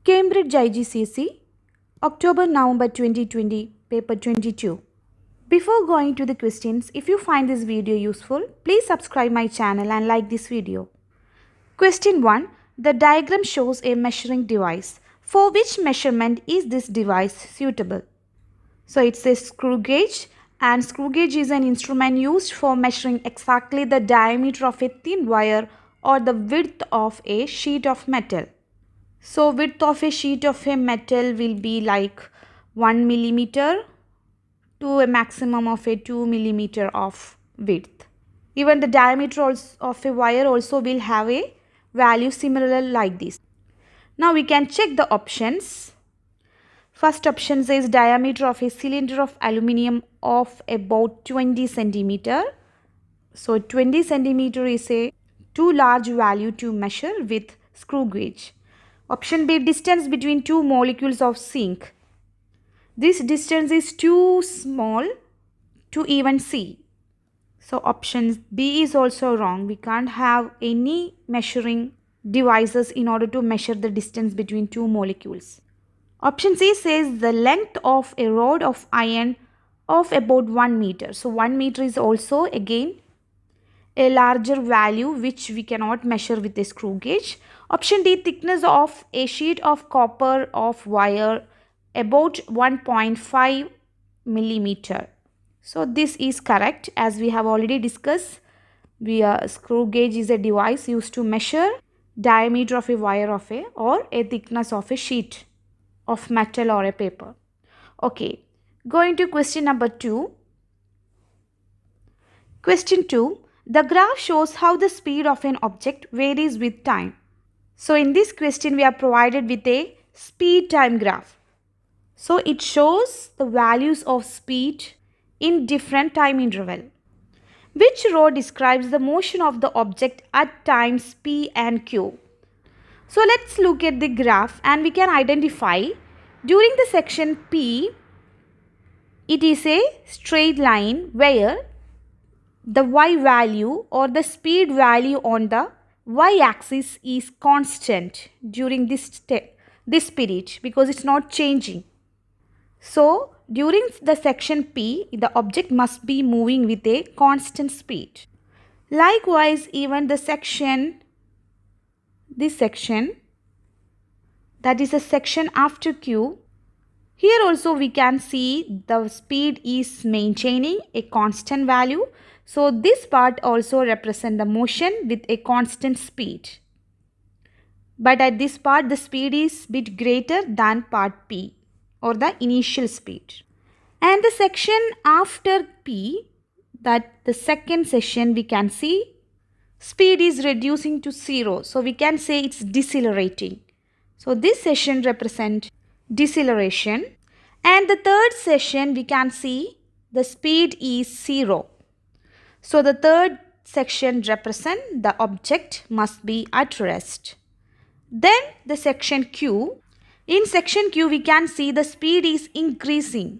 Cambridge IGCSE, October-November 2020, paper 22. Before going to the questions, if you find this video useful, please subscribe my channel and like this video. Question 1. The diagram shows a measuring device. For which measurement is this device suitable? So it's a screw gauge, and screw gauge is an instrument used for measuring exactly the diameter of a thin wire or the width of a sheet of metal. So width of a sheet of a metal will be like 1 millimeter to a maximum of a 2 millimeter of width. Even the diameter of a wire also will have a value similar like this. Now we can check the options. First option says diameter of a cylinder of aluminium of about 20 centimeter. So 20 centimeter is a too large value to measure with screw gauge. Option B, distance between two molecules of zinc. This distance is too small to even see. So option B is also wrong. We can't have any measuring devices in order to measure the distance between two molecules. Option C says the length of a rod of iron of about 1 meter. So 1 meter is also again a larger value which we cannot measure with a screw gauge. Option D, thickness of a sheet of copper of wire about 1.5 millimeter. So this is correct, as we have already discussed. Screw gauge is a device used to measure diameter of a wire or a thickness of a sheet of metal or a paper. Okay, going to question number 2. Question 2. The graph shows how the speed of an object varies with time. So in this question we are provided with a speed time graph. So it shows the values of speed in different time interval. Which row describes the motion of the object at times P and Q? So let's look at the graph and we can identify during the section P, it is a straight line where the y value or the speed value on the y-axis is constant during this period because it's not changing. So during the section P, the object must be moving with a constant speed. Likewise, even this section, that is a section after Q, here also we can see the speed is maintaining a constant value. So this part also represents the motion with a constant speed. But at this part the speed is bit greater than part P or the initial speed. And the section after P, that the second section, we can see speed is reducing to 0. So we can say it's decelerating. So this section represents deceleration. And the third section we can see the speed is 0. So the third section represents the object must be at rest. Then the section Q. In section Q we can see the speed is increasing.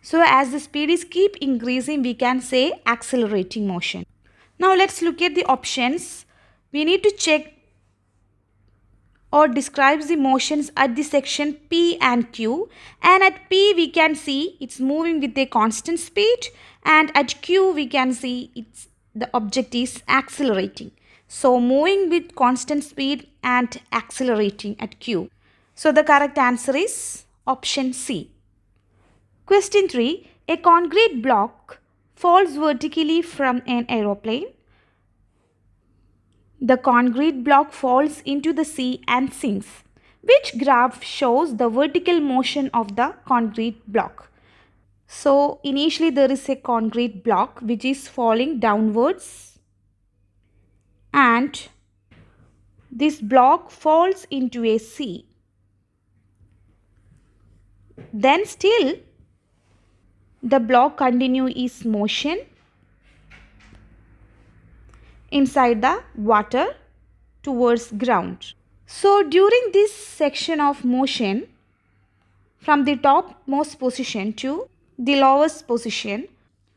So as the speed is keep increasing, we can say accelerating motion. Now let's look at the options. We need to check or describes the motions at the section P and Q, and at P we can see it's moving with a constant speed, and at Q we can see the object is accelerating. So moving with constant speed and accelerating at Q. So the correct answer is option C. Question 3. A concrete block falls vertically from an aeroplane. The concrete block falls into the sea and sinks. Which graph shows the vertical motion of the concrete block? So initially there is a concrete block which is falling downwards, and this block falls into a sea. Then still the block continues its motion inside the water towards ground. So during this section of motion, from the topmost position to the lowest position,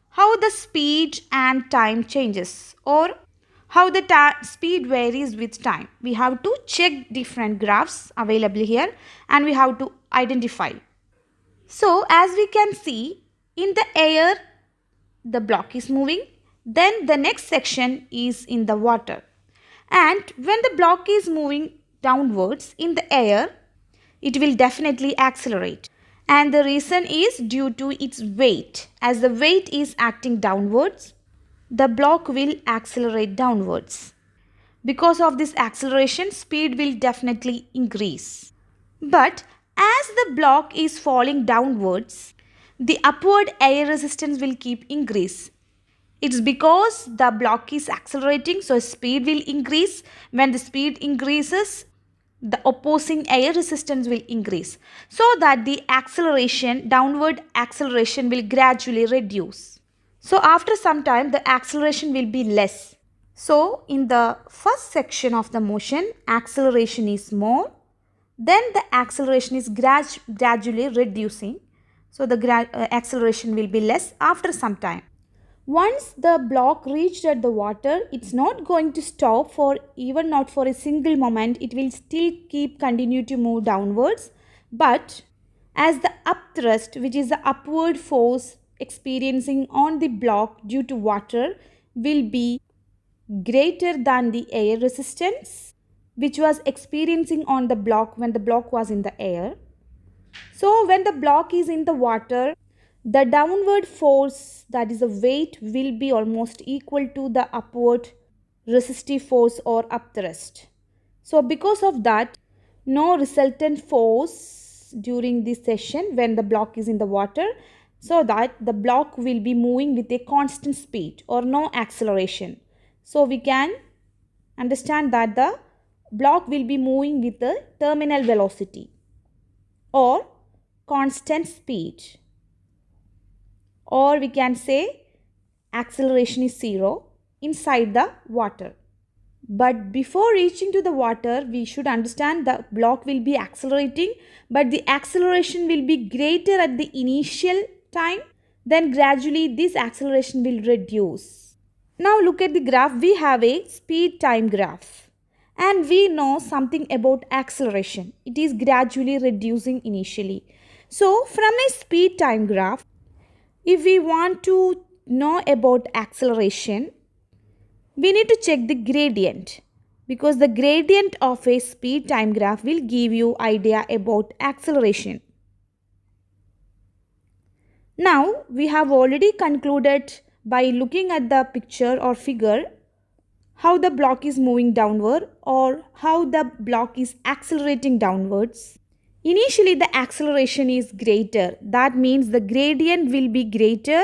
how the speed and time changes, or how the speed varies with time. We have to check different graphs available here and we have to identify. So as we can see, in the air the block is moving, then the next section is in the water. And when the block is moving downwards in the air, it will definitely accelerate. And the reason is due to its weight. As the weight is acting downwards, the block will accelerate downwards. Because of this acceleration, speed will definitely increase. But as the block is falling downwards, the upward air resistance will keep increase. It's because the block is accelerating, so speed will increase. When the speed increases, the opposing air resistance will increase, so that the acceleration, downward acceleration will gradually reduce. So after some time, the acceleration will be less. So in the first section of the motion, acceleration is more. Then the acceleration is gradually reducing. So the acceleration will be less after some time. Once the block reached at the water, it's not going to stop for even not for a single moment. It will still continue to move downwards. But as the upthrust, which is the upward force experiencing on the block due to water, will be greater than the air resistance, which was experiencing on the block when the block was in the air. So when the block is in the water, the downward force, that is the weight, will be almost equal to the upward resistive force or upthrust. So because of that, no resultant force during this session when the block is in the water, so that the block will be moving with a constant speed or no acceleration. So we can understand that the block will be moving with a terminal velocity or constant speed, or we can say acceleration is zero inside the water. But before reaching to the water, we should understand the block will be accelerating, but the acceleration will be greater at the initial time, then gradually this acceleration will reduce. Now look at the graph. We have a speed time graph and we know something about acceleration. It is gradually reducing initially. So from a speed time graph, if we want to know about acceleration, we need to check the gradient, because the gradient of a speed time graph will give you idea about acceleration. Now we have already concluded by looking at the picture or figure how the block is moving downward or how the block is accelerating downwards. Initially the acceleration is greater. That means the gradient will be greater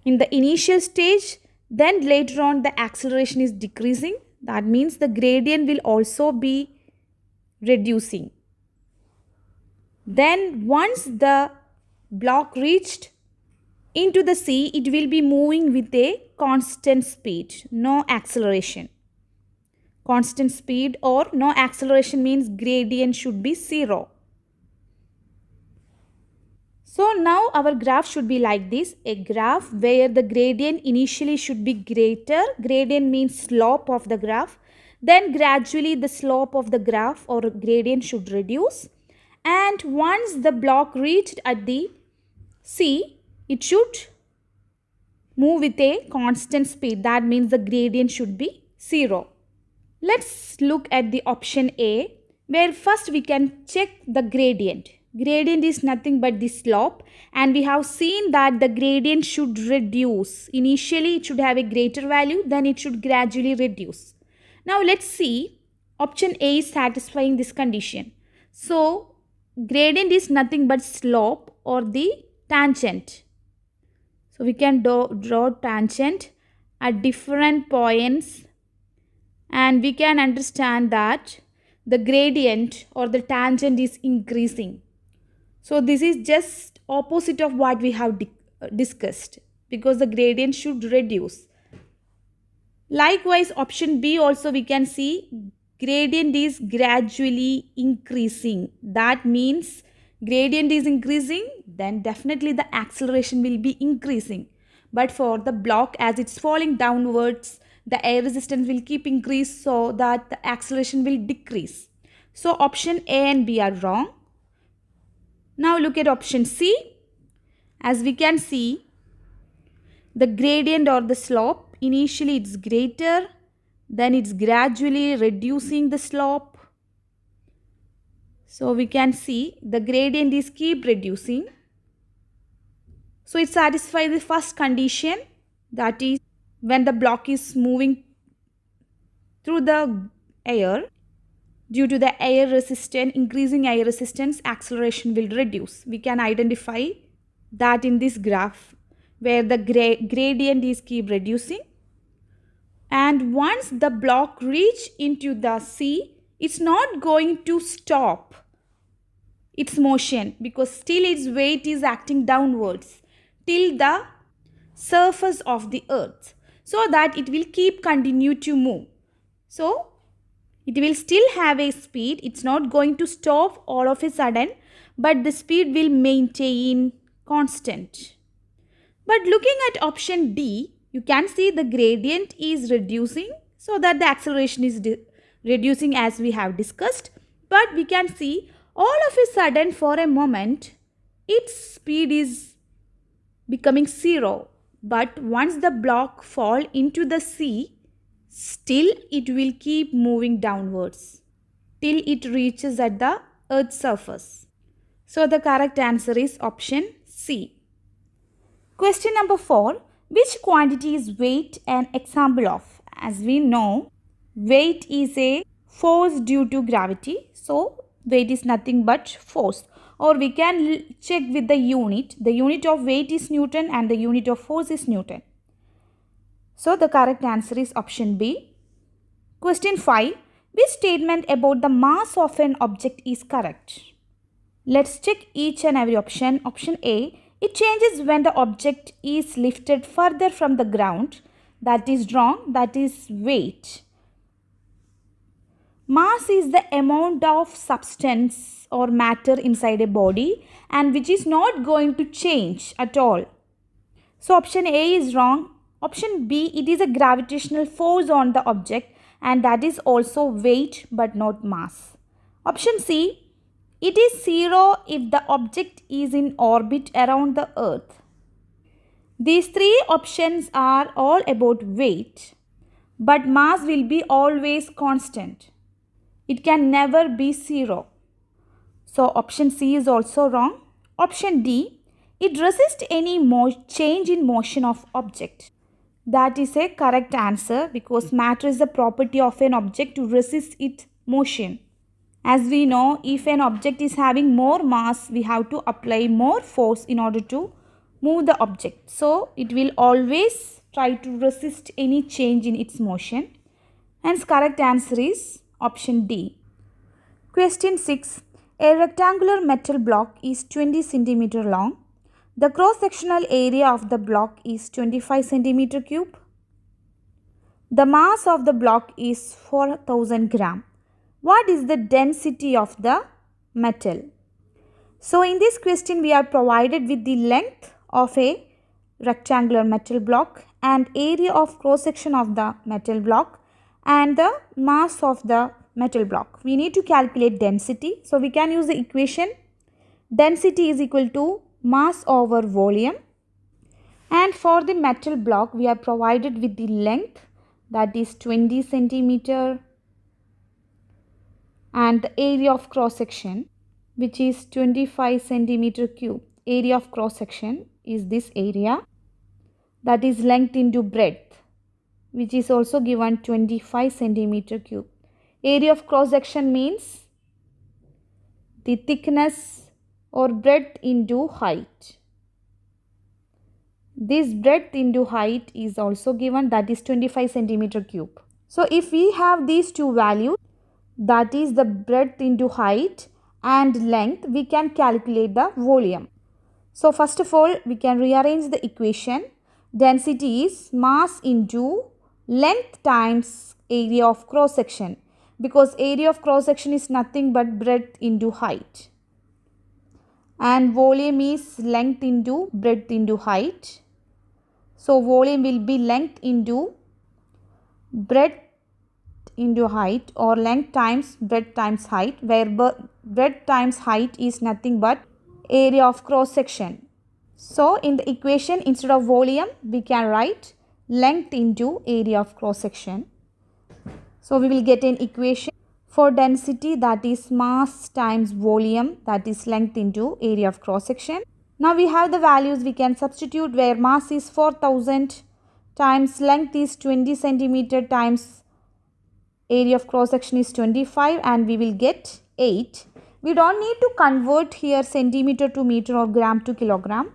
in the initial stage. Then later on the acceleration is decreasing. That means the gradient will also be reducing. Then once the block reached into the sea, it will be moving with a constant speed, no acceleration. Constant speed or no acceleration means gradient should be zero. So now our graph should be like this, a graph where the gradient initially should be greater. Gradient means slope of the graph. Then gradually the slope of the graph or gradient should reduce. And once the block reached at the sea, it should move with a constant speed. That means the gradient should be zero. Let's look at the option A, where first we can check the gradient. Gradient is nothing but the slope, and we have seen that the gradient should reduce. Initially it should have a greater value, then it should gradually reduce. Now let's see, option A is satisfying this condition. So gradient is nothing but slope or the tangent. So we can draw tangent at different points, and we can understand that the gradient or the tangent is increasing. So this is just opposite of what we have discussed, because the gradient should reduce. Likewise, option B also we can see gradient is gradually increasing. That means gradient is increasing, then definitely the acceleration will be increasing. But for the block, as it's falling downwards, the air resistance will keep increase so that the acceleration will decrease. So option A and B are wrong. Now look at option C. As we can see, the gradient or the slope, initially it's greater, then it's gradually reducing the slope. So we can see the gradient is keep reducing. So it satisfies the first condition, that is when the block is moving through the air. Due to the air resistance, increasing air resistance, acceleration will reduce. We can identify that in this graph where the gradient is keep reducing. And once the block reach into the sea, it's not going to stop its motion because still its weight is acting downwards till the surface of the earth, so that it will keep continue to move. So it will still have a speed. It's not going to stop all of a sudden, but the speed will maintain constant. But looking at option D, you can see the gradient is reducing so that the acceleration is reducing as we have discussed. But we can see all of a sudden for a moment its speed is becoming 0. But once the block fall into the sea, still it will keep moving downwards till it reaches at the earth's surface. So the correct answer is option C. Question number 4. Which quantity is weight an example of? As we know, weight is a force due to gravity. So weight is nothing but force. Or we can check with the unit. The unit of weight is Newton and the unit of force is Newton. So the correct answer is option B. Question 5. Which statement about the mass of an object is correct? Let's check each and every option. Option A. It changes when the object is lifted further from the ground. That is wrong. That is weight. Mass is the amount of substance or matter inside a body and which is not going to change at all. So option A is wrong. Option B, it is a gravitational force on the object and that is also weight but not mass. Option C, it is 0 if the object is in orbit around the earth. These three options are all about weight, but mass will be always constant. It can never be 0. So option C is also wrong. Option D, it resists any change in motion of object. That is a correct answer because matter is the property of an object to resist its motion. As we know, if an object is having more mass, we have to apply more force in order to move the object. So it will always try to resist any change in its motion. Hence correct answer is option D. Question 6. A rectangular metal block is 20 cm long. The cross-sectional area of the block is 25 cm cube. The mass of the block is 4000 gram. What is the density of the metal? So in this question we are provided with the length of a rectangular metal block and area of cross-section of the metal block and the mass of the metal block. We need to calculate density. So we can use the equation density is equal to mass over volume, and for the metal block we are provided with the length, that is 20 cm, and the area of cross section which is 25 cm cube. Area of cross section is this area, that is length into breadth, which is also given 25 cm cube. Area of cross section means the thickness or breadth into height. This breadth into height is also given, that is 25 cm cube. So if we have these two values, that is the breadth into height and length, we can calculate the volume. So first of all, we can rearrange the equation. Density is mass into length times area of cross section, because area of cross section is nothing but breadth into height. And volume is length into breadth into height. So volume will be length into breadth into height, or length times breadth times height, where breadth times height is nothing but area of cross section. So in the equation, instead of volume we can write length into area of cross section. So we will get an equation for density, that is mass times volume, that is length into area of cross section. Now we have the values we can substitute, where mass is 4000 times length is 20 centimeter times area of cross section is 25, and we will get 8. We don't need to convert here centimeter to meter or gram to kilogram,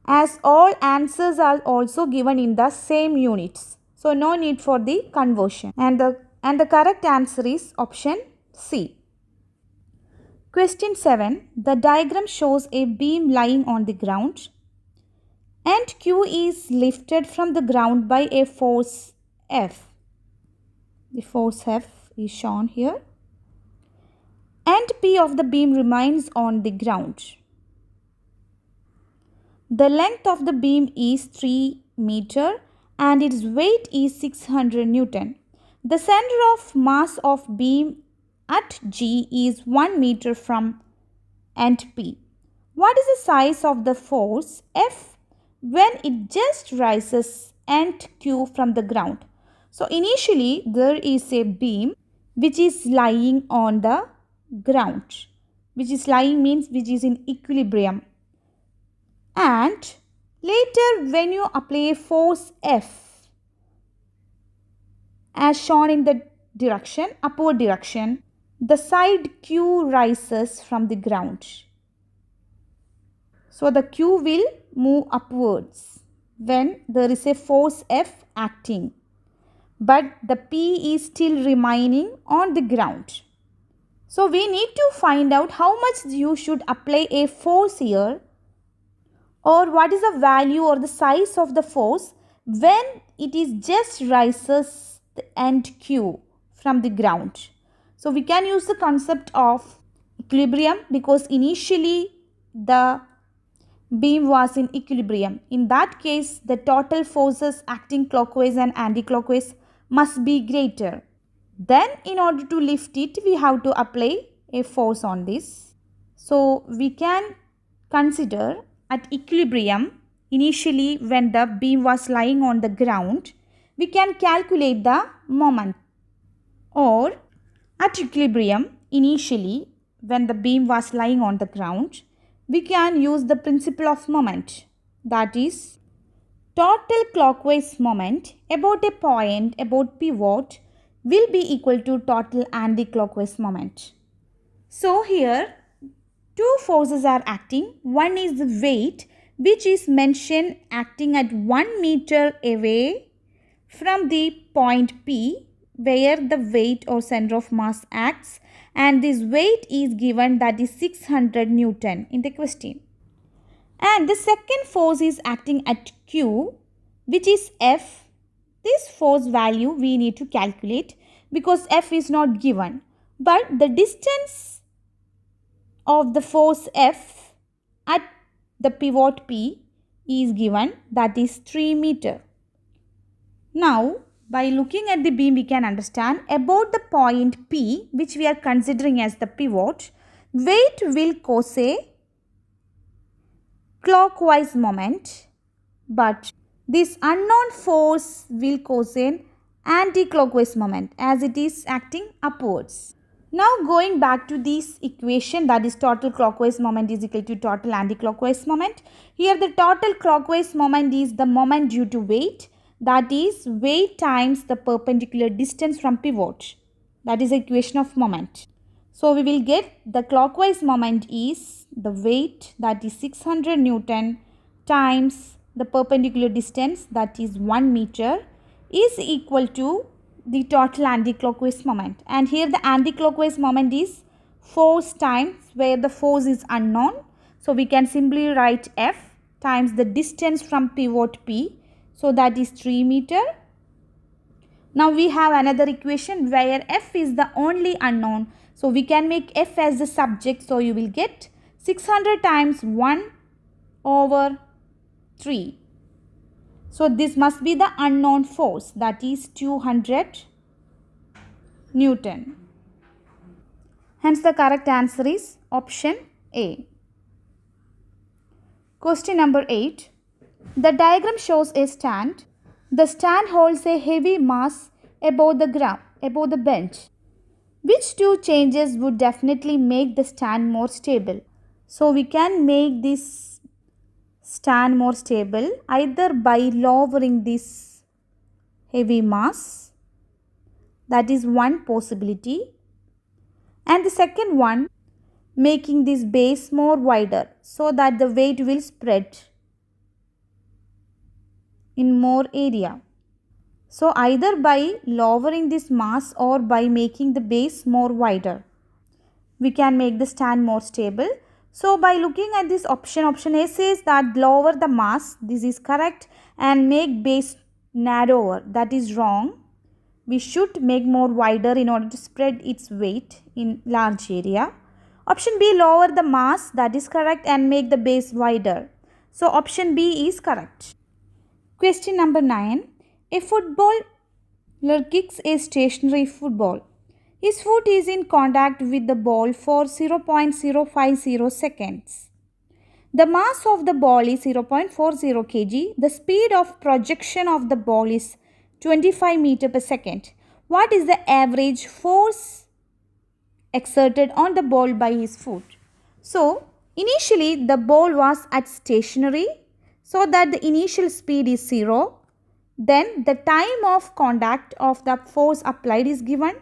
as all answers are also given in the same units. So no need for the conversion. And the correct answer is option C. Question 7. The diagram shows a beam lying on the ground and Q is lifted from the ground by a force F. The force F is shown here. And P of the beam remains on the ground. The length of the beam is 3 meter and its weight is 600 Newton. The center of mass of beam at G is 1 meter from end P. What is the size of the force F when it just rises end Q from the ground? So initially there is a beam which is lying on the ground. Which is lying means which is in equilibrium. And later when you apply force F as shown in the direction, upward direction, the side Q rises from the ground. So the Q will move upwards when there is a force F acting. But the P is still remaining on the ground. So we need to find out how much you should apply a force here, or what is the value or the size of the force when it is just rises the end Q from the ground. So we can use the concept of equilibrium, because initially the beam was in equilibrium. In that case, the total forces acting clockwise and anti-clockwise must be greater. Then in order to lift it, we have to apply a force on this. So we can consider at equilibrium, initially when the beam was lying on the ground, we can calculate the moment. Or at equilibrium, initially when the beam was lying on the ground, we can use the principle of moment, that is total clockwise moment about a point about pivot will be equal to total anti-clockwise moment. So here two forces are acting. One is the weight, which is mentioned acting at 1 meter away from the point P where the weight or center of mass acts, and this weight is given, that is 600 Newton in the question. And the second force is acting at Q, which is F. This force value we need to calculate because F is not given. But the distance of the force F at the pivot P is given, that is 3 meter. Now, by looking at the beam, we can understand about the point P, which we are considering as the pivot, weight will cause a clockwise moment, but this unknown force will cause an anti-clockwise moment as it is acting upwards. Now going back to this equation, that is total clockwise moment is equal to total anti-clockwise moment. Here the total clockwise moment is the moment due to weight, that is weight times the perpendicular distance from pivot. That is the equation of moment. So we will get the clockwise moment is the weight, that is 600 Newton, times the perpendicular distance, that is 1 meter, is equal to the total anti-clockwise moment. And here the anti-clockwise moment is force times where the force is unknown. So we can simply write F times the distance from pivot P. So that is 3 meter. Now we have another equation where F is the only unknown. So we can make F as the subject. So you will get 600 times 1 over 3. So this must be the unknown force, that is 200 Newton. Hence the correct answer is option A. Question number 8. The diagram shows a stand. The stand holds a heavy mass above the ground, above the bench. Which two changes would definitely make the stand more stable? So we can make this stand more stable either by lowering this heavy mass. That is one possibility. And the second one, making this base more wider so that the weight will spread in more area. So either by lowering this mass or by making the base more wider, we can make the stand more stable. So by looking at this option A says that lower the mass, this is correct, and make base narrower, that is wrong. We should make more wider in order to spread its weight in large area. Option B, lower the mass, that is correct, and make the base wider. So option B is correct. Question number 9. A footballer kicks a stationary football. His foot is in contact with the ball for 0.050 seconds. The mass of the ball is 0.40 kg. The speed of projection of the ball is 25 meter per second. What is the average force exerted on the ball by his foot? So, initially the ball was at stationary, so that the initial speed is 0. Then the time of contact of the force applied is given.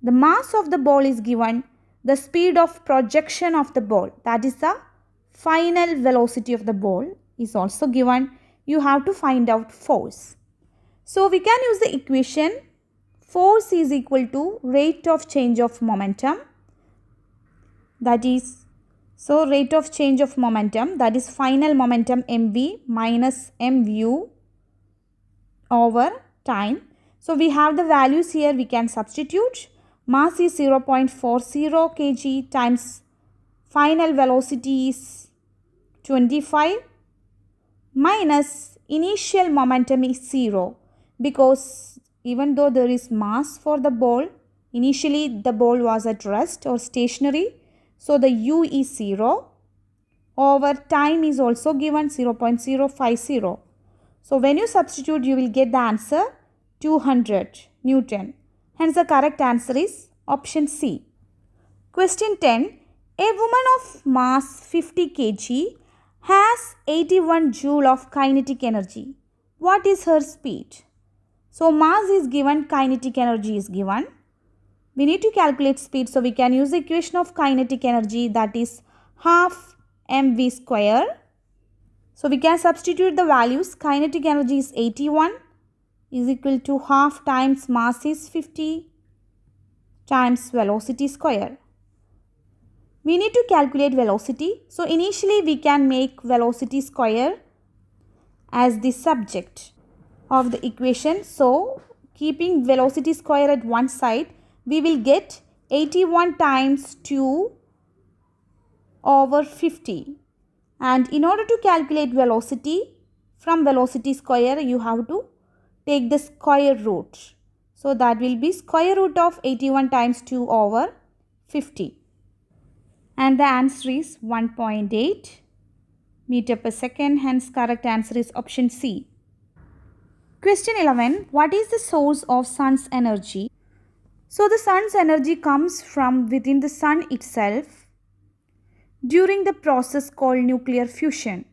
The mass of the ball is given. The speed of projection of the ball, that is the final velocity of the ball, is also given. You have to find out force. So we can use the equation force is equal to rate of change of momentum. That is, so rate of change of momentum, that is final momentum mv minus mu over time. So we have the values here, we can substitute. Mass is 0.40 kg times final velocity is 25 minus initial momentum is 0, because even though there is mass for the ball, initially the ball was at rest or stationary, so the u is 0. Over time is also given 0.050. So when you substitute, you will get the answer 200 Newton. Hence the correct answer is option C. Question 10. A woman of mass 50 kg has 81 joule of kinetic energy. What is her speed? So mass is given, kinetic energy is given. We need to calculate speed, so we can use the equation of kinetic energy, that is half mv square. So we can substitute the values. Kinetic energy is 81 is equal to half times mass is 50 times velocity square. We need to calculate velocity. So initially we can make velocity square as the subject of the equation. So keeping velocity square at one side, we will get 81 times 2 over 50. And in order to calculate velocity, from velocity square you have to take the square root. So that will be square root of 81 times 2 over 50. And the answer is 1.8 meter per second. Hence correct answer is option C. Question 11. What is the source of sun's energy? So the sun's energy comes from within the sun itself during the process called nuclear fusion,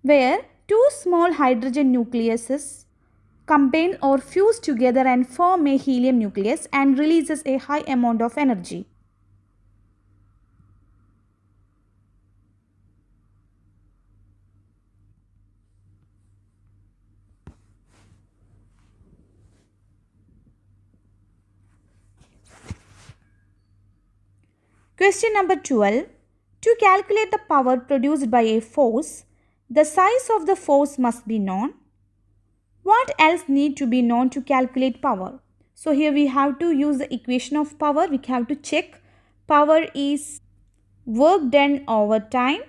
where two small hydrogen nucleuses combine or fuse together and form a helium nucleus and releases a high amount of energy. Question number 12. To calculate the power produced by a force, the size of the force must be known. What else need to be known to calculate power? So here we have to use the equation of power. We have to check power is work done over time.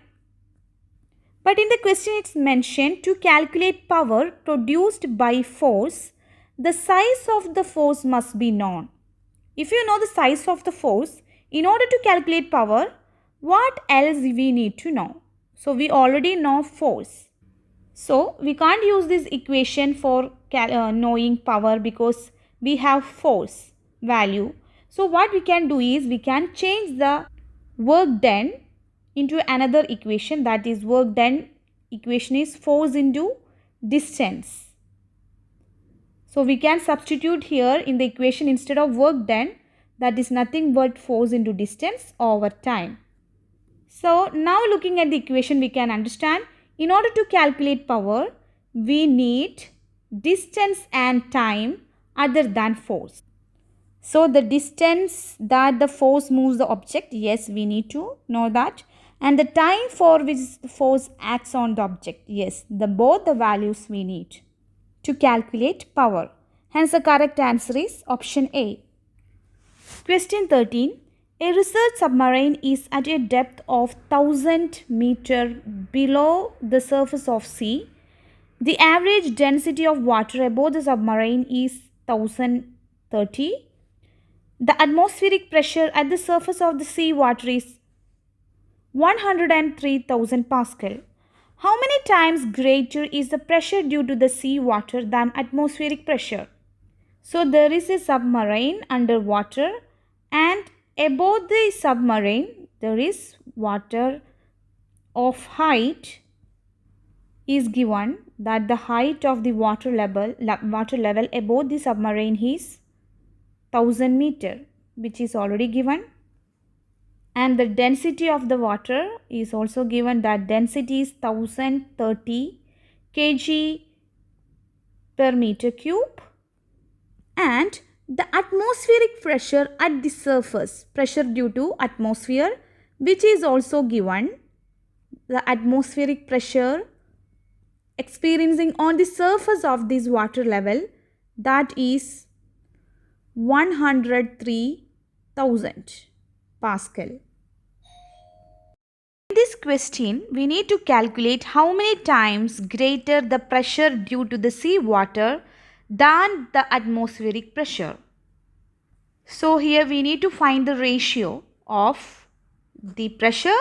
But in the question it's mentioned to calculate power produced by force, the size of the force must be known. If you know the size of the force, in order to calculate power, what else we need to know? So we already know force. So we can't use this equation for knowing power because we have force value. So what we can do is we can change the work done into another equation, that is work done equation is force into distance. So we can substitute here in the equation instead of work done, that is nothing but force into distance over time. So now looking at the equation we can understand in order to calculate power we need distance and time other than force. So the distance that the force moves the object, yes, we need to know that. And the time for which the force acts on the object, yes, both the values we need to calculate power. Hence the correct answer is option A. Question 13. A research submarine is at a depth of 1000 meters below the surface of sea. The average density of water above the submarine is 1030. The atmospheric pressure at the surface of the sea water is 103,000 Pascal. How many times greater is the pressure due to the sea water than atmospheric pressure? So there is a submarine underwater and above the submarine there is water of height is given, that the height of the water level above the submarine is 1000 meter, which is already given, and the density of the water is also given, that density is 1030 kg per meter cube, and the atmospheric pressure at the surface, pressure due to atmosphere, which is also given, the atmospheric pressure experiencing on the surface of this water level, that is 103,000 Pascal. In this question, we need to calculate how many times greater the pressure due to the sea water than the atmospheric pressure. So here we need to find the ratio of the pressure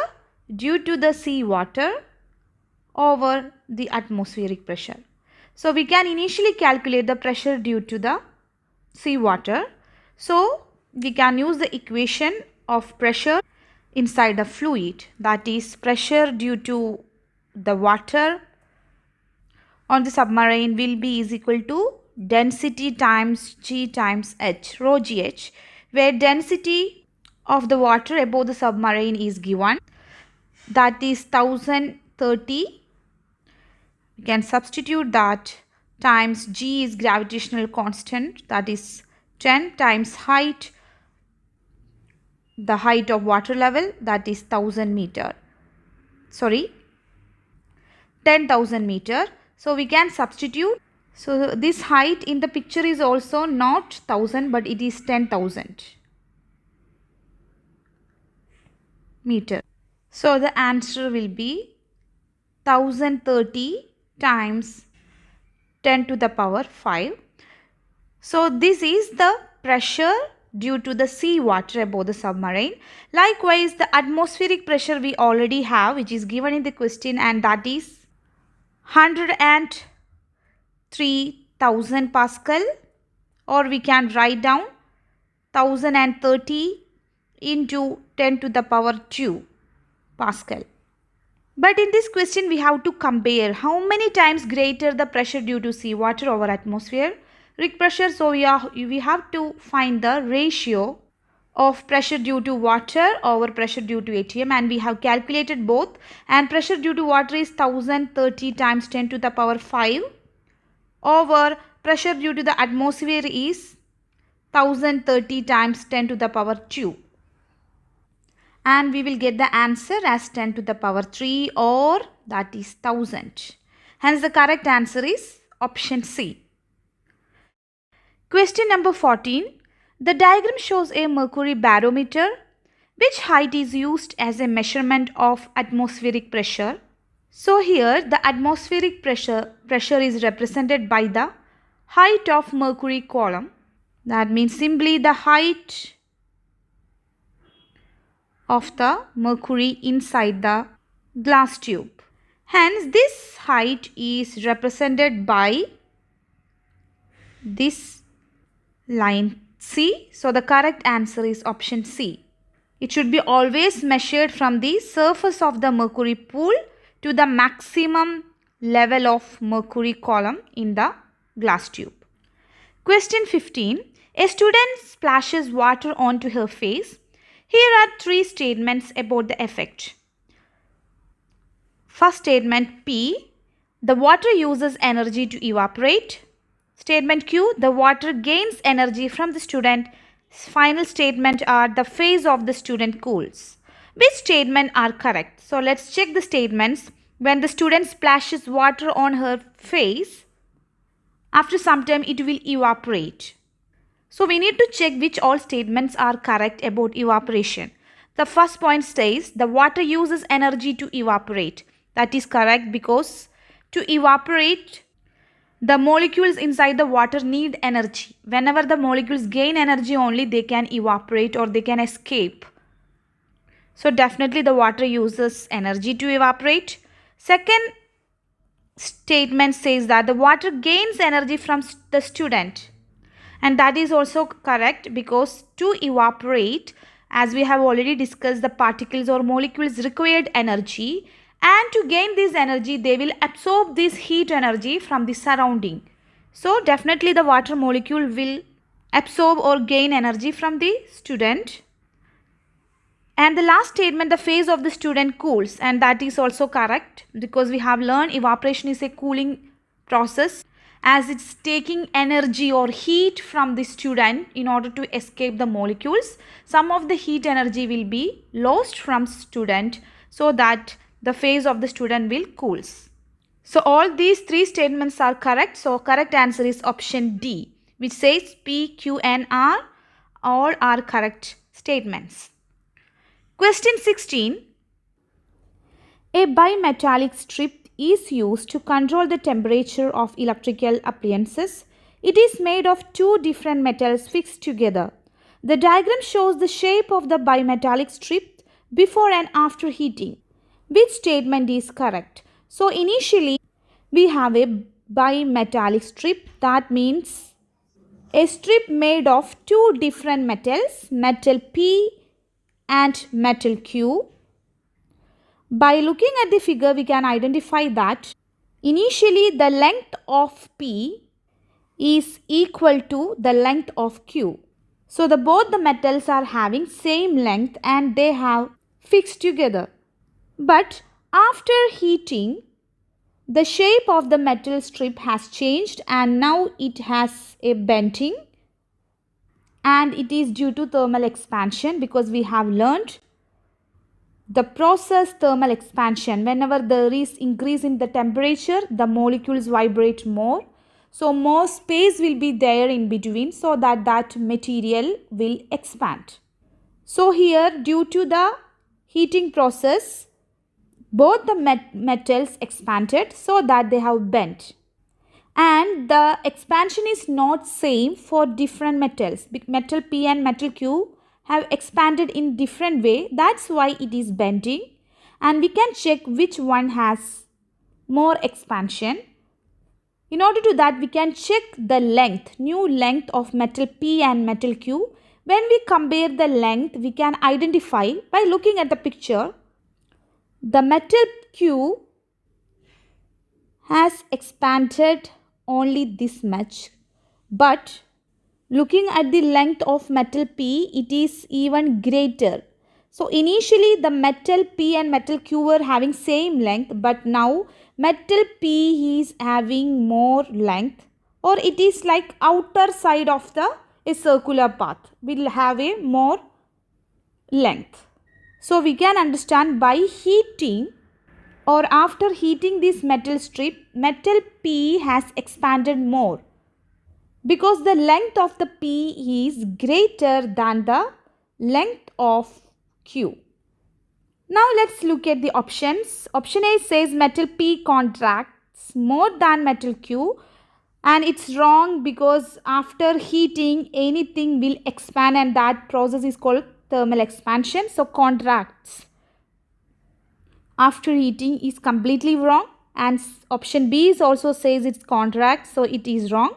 due to the sea water over the atmospheric pressure. So we can initially calculate the pressure due to the sea water. So we can use the equation of pressure inside the fluid, that is pressure due to the water on the submarine will be is equal to density times G times H, rho GH, where density of the water above the submarine is given, that is 1030. We can substitute that times G is gravitational constant, that is 10 times height, the height of water level, that is 1000 meter. 10,000 meter. So we can substitute. So this height in the picture is also not 1000 but it is 10,000 meter. So the answer will be 1030 times 10 to the power 5. So this is the pressure due to the sea water above the submarine. Likewise, the atmospheric pressure we already have, which is given in the question, and that is 103,000 Pascal, or we can write down 1030 into 10 to the power 2 Pascal. But in this question we have to compare how many times greater the pressure due to sea water over atmospheric pressure. So we have to find the ratio of pressure due to water over pressure due to ATM, and we have calculated both, and pressure due to water is 1030 times 10 to the power 5 over pressure due to the atmosphere is 1030 times 10 to the power 2. And we will get the answer as 10 to the power 3, or that is 1000. Hence the correct answer is option C. Question number 14. The diagram shows a mercury barometer. Which height is used as a measurement of atmospheric pressure? So here the atmospheric pressure is represented by the height of mercury column. That means simply the height of the mercury inside the glass tube. Hence this height is represented by this line C. So the correct answer is option C. It should be always measured from the surface of the mercury pool to the maximum level of mercury column in the glass tube. Question 15. A student splashes water onto her face. Here are three statements about the effect. First statement P. The water uses energy to evaporate. Statement Q. The water gains energy from the student. Final statement are the face of the student cools. Which statement are correct? So let's check the statements. When the student splashes water on her face, after some time it will evaporate. So we need to check which all statements are correct about evaporation. The first point says the water uses energy to evaporate. That is correct because to evaporate, the molecules inside the water need energy. Whenever the molecules gain energy only, they can evaporate or they can escape. So definitely the water uses energy to evaporate. Second statement says that the water gains energy from the student. And that is also correct because to evaporate, as we have already discussed, the particles or molecules required energy. And to gain this energy, they will absorb this heat energy from the surrounding. So definitely the water molecule will absorb or gain energy from the student. And the last statement, the face of the student cools, and that is also correct because we have learned evaporation is a cooling process as it's taking energy or heat from the student in order to escape the molecules. Some of the heat energy will be lost from student so that the face of the student will cools. So all these three statements are correct. So correct answer is option D, which says P, Q and R. All are correct statements. Question 16. A bimetallic strip is used to control the temperature of electrical appliances. It is made of two different metals fixed together. The diagram shows the shape of the bimetallic strip before and after heating. Which statement is correct? So initially we have a bimetallic strip. That means a strip made of two different metals, metal P and metal Q. By looking at the figure, we can identify that initially the length of P is equal to the length of Q. So both the metals are having same length and they have fixed together. But after heating, the shape of the metal strip has changed and now it has a bending, and it is due to thermal expansion because we have learned the process thermal expansion. Whenever there is increase in the temperature, the molecules vibrate more. So more space will be there in between so that material will expand. So here due to the heating process, both the metals expanded so that they have bent. And the expansion is not same for different metals. Metal P and metal Q have expanded in different way. That's why it is bending. And we can check which one has more expansion. In order to that, we can check the length, new length of metal P and metal Q. When we compare the length, we can identify by looking at the picture. The metal Q has expanded only this much, but looking at the length of metal P, it is even greater. So initially the metal P and metal Q were having same length, but now metal P is having more length, or it is like outer side of a circular path will have a more length. So we can understand by heating or after heating this metal strip, metal P has expanded more because the length of the P is greater than the length of Q. Now let's look at the options. Option A says metal P contracts more than metal Q, and it's wrong because after heating anything will expand and that process is called thermal expansion. So contracts after heating is completely wrong, and option B is also says it's contracts, so it is wrong.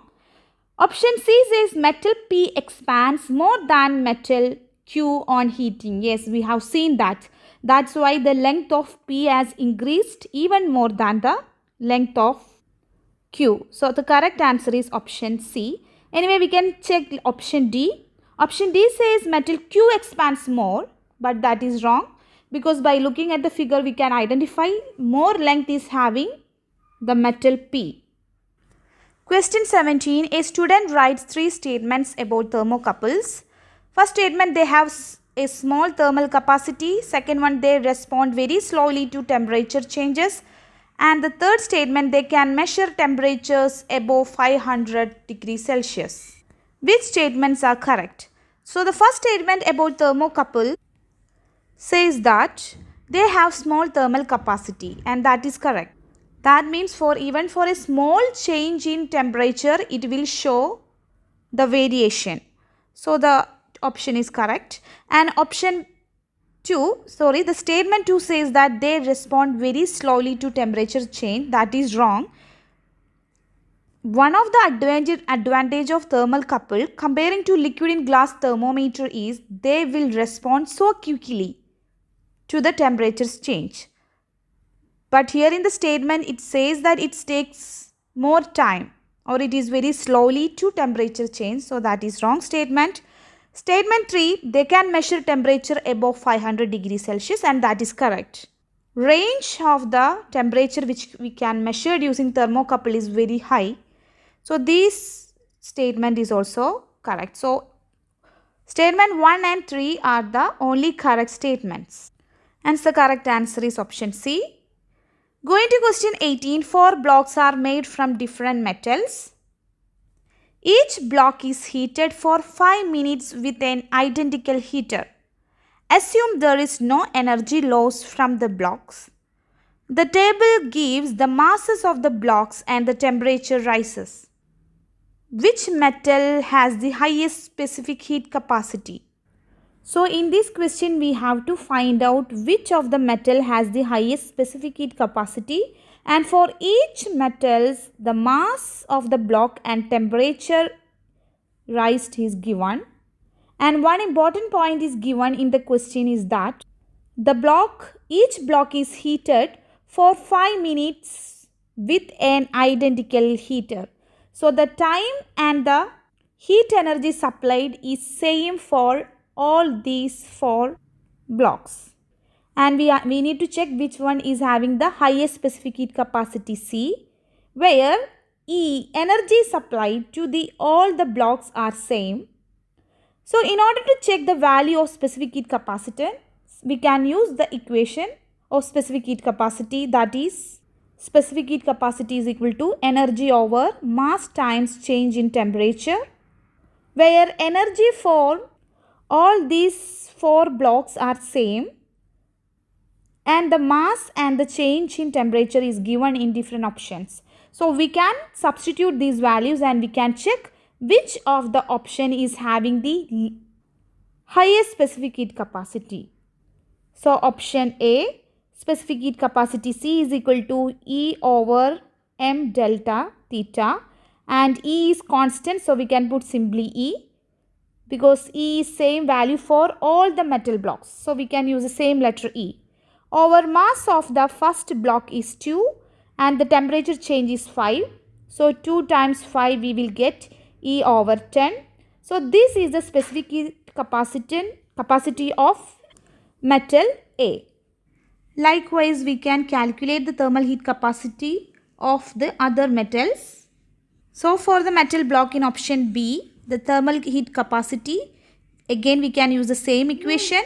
Option C says metal P expands more than metal Q on heating. Yes, we have seen that. That's why the length of P has increased even more than the length of Q. So the correct answer is option C. Anyway, we can check option D. Option D says metal Q expands more, but that is wrong because by looking at the figure we can identify more length is having the metal P. Question 17. A student writes 3 statements about thermocouples. First statement, they have a small thermal capacity. Second one, they respond very slowly to temperature changes. And the third statement, they can measure temperatures above 500 degrees Celsius. Which statements are correct? So the first statement about thermocouple says that they have small thermal capacity, and that is correct. That means even for a small change in temperature, it will show the variation. So the option is correct. And option 2, the statement 2 says that they respond very slowly to temperature change. That is wrong. One of the advantage of thermal couple comparing to liquid in glass thermometer is they will respond so quickly to the temperature's change. But here in the statement it says that it takes more time or it is very slowly to temperature change. So that is wrong statement. Statement 3, they can measure temperature above 500 degrees Celsius, and that is correct. Range of the temperature which we can measure using thermocouple is very high. So this statement is also correct. So statement 1 and 3 are the only correct statements. And the correct answer is option C. Going to question 18, 4 blocks are made from different metals. Each block is heated for 5 minutes with an identical heater. Assume there is no energy loss from the blocks. The table gives the masses of the blocks and the temperature rises. Which metal has the highest specific heat capacity? So in this question we have to find out which of the metal has the highest specific heat capacity, and for each metals the mass of the block and temperature rise is given. And one important point is given in the question is that each block is heated for 5 minutes with an identical heater. So the time and the heat energy supplied is same for all these 4 blocks. And we need to check which one is having the highest specific heat capacity, C, where E, energy supplied to all the blocks are same. So in order to check the value of specific heat capacitance, we can use the equation of specific heat capacity, that is specific heat capacity is equal to energy over mass times change in temperature, where energy for all these 4 blocks are same and the mass and the change in temperature is given in different options. So we can substitute these values and we can check which of the option is having the highest specific heat capacity. So option A, specific heat capacity C is equal to E over m delta theta, and E is constant, so we can put simply E, because E is same value for all the metal blocks. So we can use the same letter E. Our mass of the first block is 2 and the temperature change is 5. So 2 times 5 we will get E over 10. So this is the specific heat capacity of metal A. Likewise, we can calculate the thermal heat capacity of the other metals. So for the metal block in option B, the thermal heat capacity, again we can use the same equation,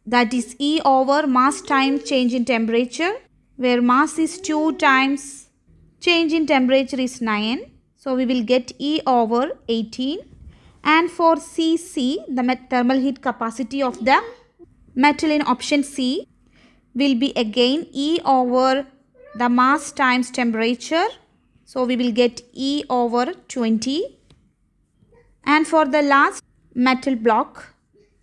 that is E over mass times change in temperature, where mass is 2 times change in temperature is 9. So we will get E over 18. And for CC, the thermal heat capacity of the metal in option C, will be again E over the mass times temperature. So we will get E over 20. And for the last metal block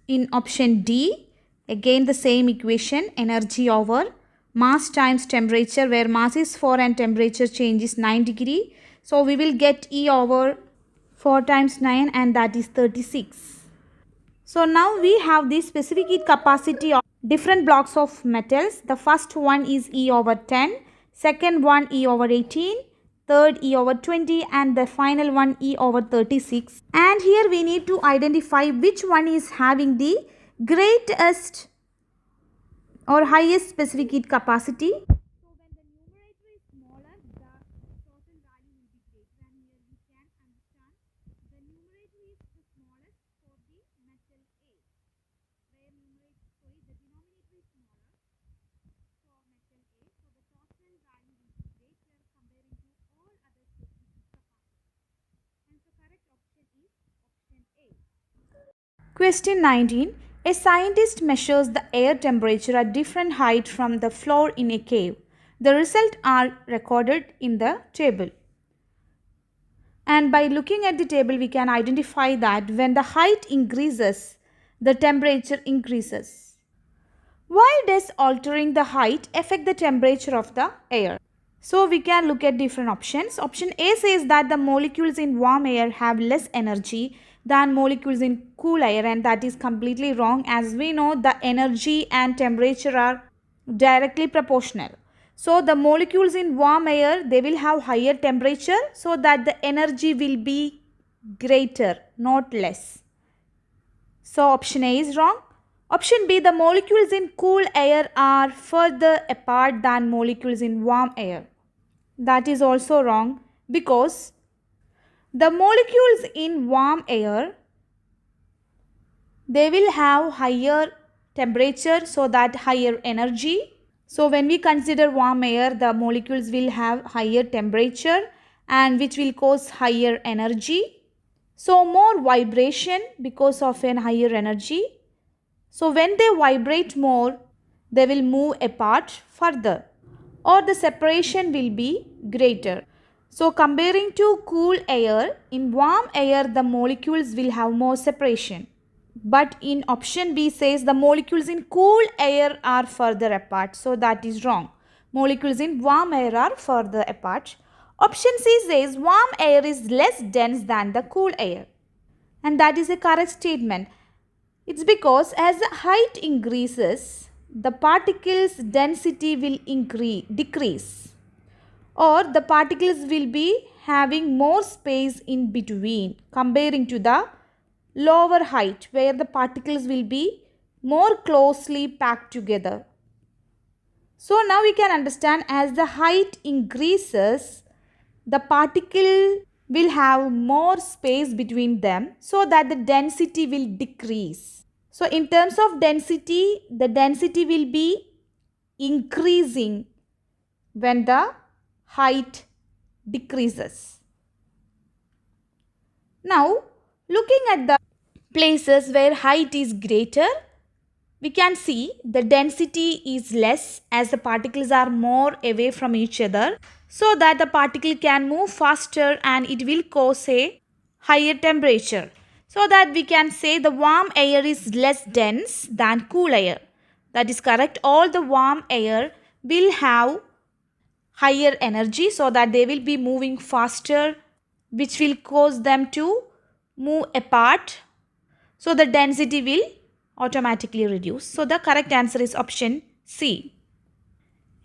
in option D, again the same equation, energy over mass times temperature, where mass is 4 and temperature change is 9 degree. So we will get E over 4 times 9, and that is 36. So now we have the specific heat capacity of different blocks of metals. The first one is E over 10, second one E over 18, third E over 20, and the final one E over 36. And here we need to identify which one is having the greatest or highest specific heat capacity. So when the numerator is smaller, the total value will be greater, and here we can understand the numerator is the smallest for the metal A, where the denominator is smaller for metal A, so the total value will be greater comparing to all other specific heat capacities. And the correct option is option A. Question 19. A scientist measures the air temperature at different height from the floor in a cave. The results are recorded in the table. And by looking at the table, we can identify that when the height increases, the temperature increases. Why does altering the height affect the temperature of the air? So we can look at different options. Option A says that the molecules in warm air have less energy than molecules in cool air, and that is completely wrong. As we know, the energy and temperature are directly proportional. So the molecules in warm air, they will have higher temperature, so that the energy will be greater, not less. So option A is wrong. Option B, the molecules in cool air are further apart than molecules in warm air. That is also wrong, because the molecules in warm air, they will have higher temperature, so that higher energy. So when we consider warm air, the molecules will have higher temperature, and which will cause higher energy. So more vibration because of an higher energy. So when they vibrate more, they will move apart further, or the separation will be greater. So comparing to cool air, in warm air the molecules will have more separation. But in option B says the molecules in cool air are further apart. So that is wrong. Molecules in warm air are further apart. Option C says warm air is less dense than the cool air. And that is a correct statement. It's because as the height increases, the particles' density will decrease, or the particles will be having more space in between comparing to the lower height, where the particles will be more closely packed together. So now we can understand, as the height increases, the particle will have more space between them, so that the density will decrease. So in terms of density, the density will be increasing when the height decreases. Now, looking at the places where height is greater, we can see the density is less, as the particles are more away from each other, so that the particle can move faster and it will cause a higher temperature. So that we can say the warm air is less dense than cool air. That is correct. All the warm air will have higher energy, so that they will be moving faster, which will cause them to move apart. So the density will automatically reduce. So the correct answer is option C.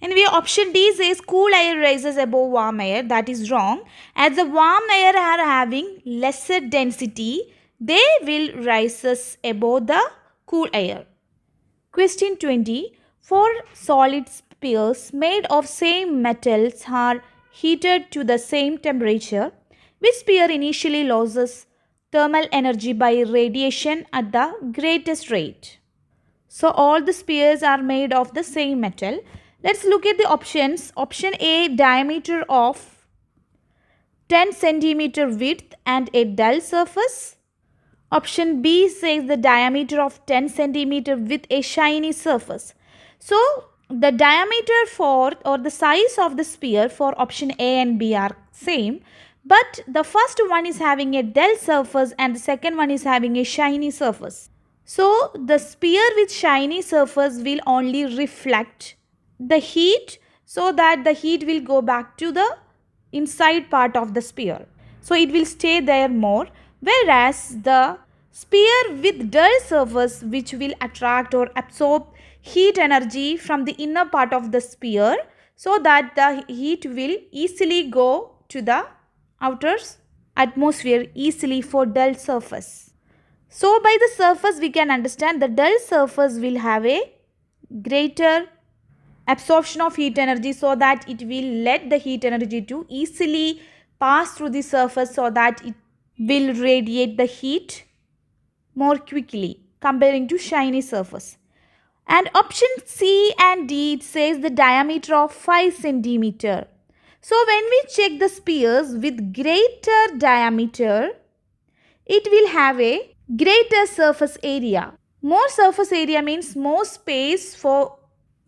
Anyway, option D says cool air rises above warm air. That is wrong. As the warm air are having lesser density, they will rise above the cool air. Question 20. 4 solid spheres made of same metals are heated to the same temperature. Which sphere initially loses thermal energy by radiation at the greatest rate? So all the spheres are made of the same metal. Let's look at the options. Option A, diameter of 10 centimeter width and a dull surface. Option B says the diameter of 10 centimeter with a shiny surface. So the diameter for or the size of the sphere for option A and B are same, but the first one is having a dull surface and the second one is having a shiny surface. So the sphere with shiny surface will only reflect the heat, so that the heat will go back to the inside part of the sphere. So it will stay there more, whereas the sphere with dull surface, which will attract or absorb heat energy from the inner part of the sphere, so that the heat will easily go to the outer atmosphere easily for dull surface. So by the surface we can understand the dull surface will have a greater absorption of heat energy, so that it will let the heat energy to easily pass through the surface, so that it will radiate the heat more quickly comparing to shiny surface. And option C and D, it says the diameter of 5 centimeter. So when we check the spheres with greater diameter, it will have a greater surface area. More surface area means more space for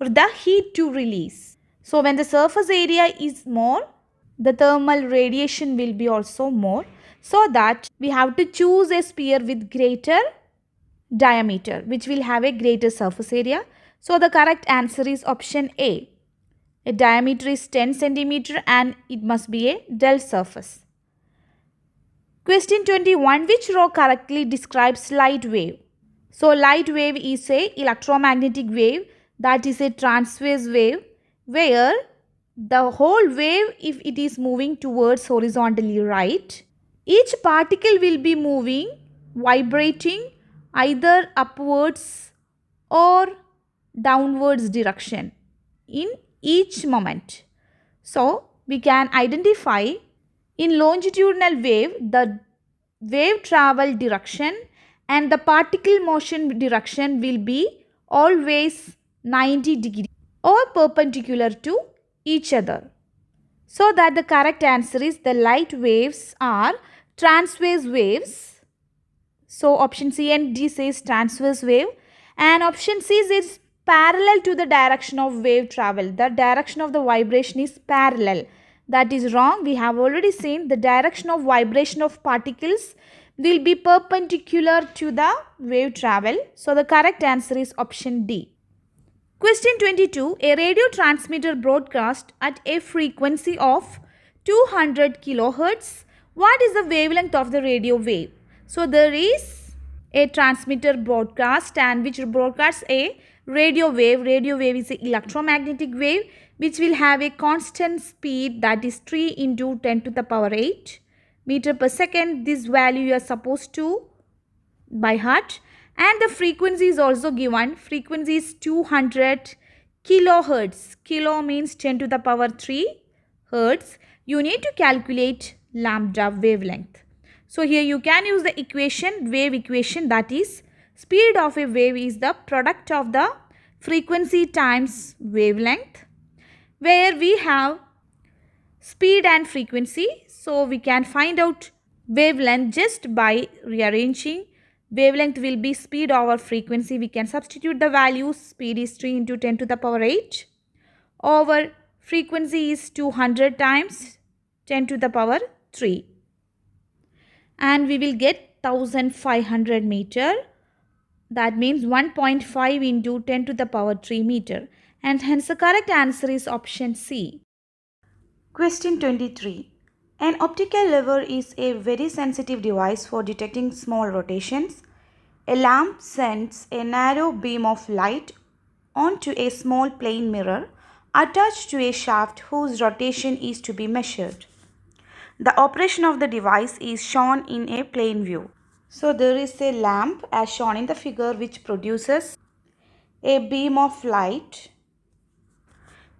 the heat to release. So when the surface area is more, the thermal radiation will be also more. So that we have to choose a sphere with greater diameter, which will have a greater surface area. So the correct answer is option A. A diameter is 10 centimeter and it must be a dull surface. Question 21. Which row correctly describes light wave? So light wave is a electromagnetic wave, that is a transverse wave, where the whole wave, if it is moving towards horizontally right, each particle will be moving, vibrating either upwards or downwards direction in each moment. So we can identify in longitudinal wave the wave travel direction and the particle motion direction will be always 90 degrees or perpendicular to each other. So that the correct answer is the light waves are transverse waves. So option C and D says transverse wave, and option C is parallel to the direction of wave travel. The direction of the vibration is parallel. That is wrong. We have already seen the direction of vibration of particles will be perpendicular to the wave travel. So the correct answer is option D. Question 22. A radio transmitter broadcast at a frequency of 200 kilohertz. What is the wavelength of the radio wave? So there is a transmitter broadcast, and which broadcasts a radio wave. Radio wave is an electromagnetic wave which will have a constant speed, that is 3 into 10 to the power 8 meter per second. This value you are supposed to by heart. And the frequency is also given. Frequency is 200 kilohertz. Kilo means 10 to the power 3 hertz. You need to calculate lambda wavelength. So here you can use the equation, wave equation, that is speed of a wave is the product of the frequency times wavelength, where we have speed and frequency. So we can find out wavelength just by rearranging. Wavelength will be speed over frequency. We can substitute the values. Speed is 3 into 10 to the power 8 over frequency is 200 times 10 to the power 3. And we will get 1500 meter. That means 1.5 into 10 to the power 3 meter. And hence the correct answer is option C. Question 23. An optical lever is a very sensitive device for detecting small rotations. A lamp sends a narrow beam of light onto a small plane mirror attached to a shaft whose rotation is to be measured. The operation of the device is shown in a plane view. So there is a lamp as shown in the figure which produces a beam of light.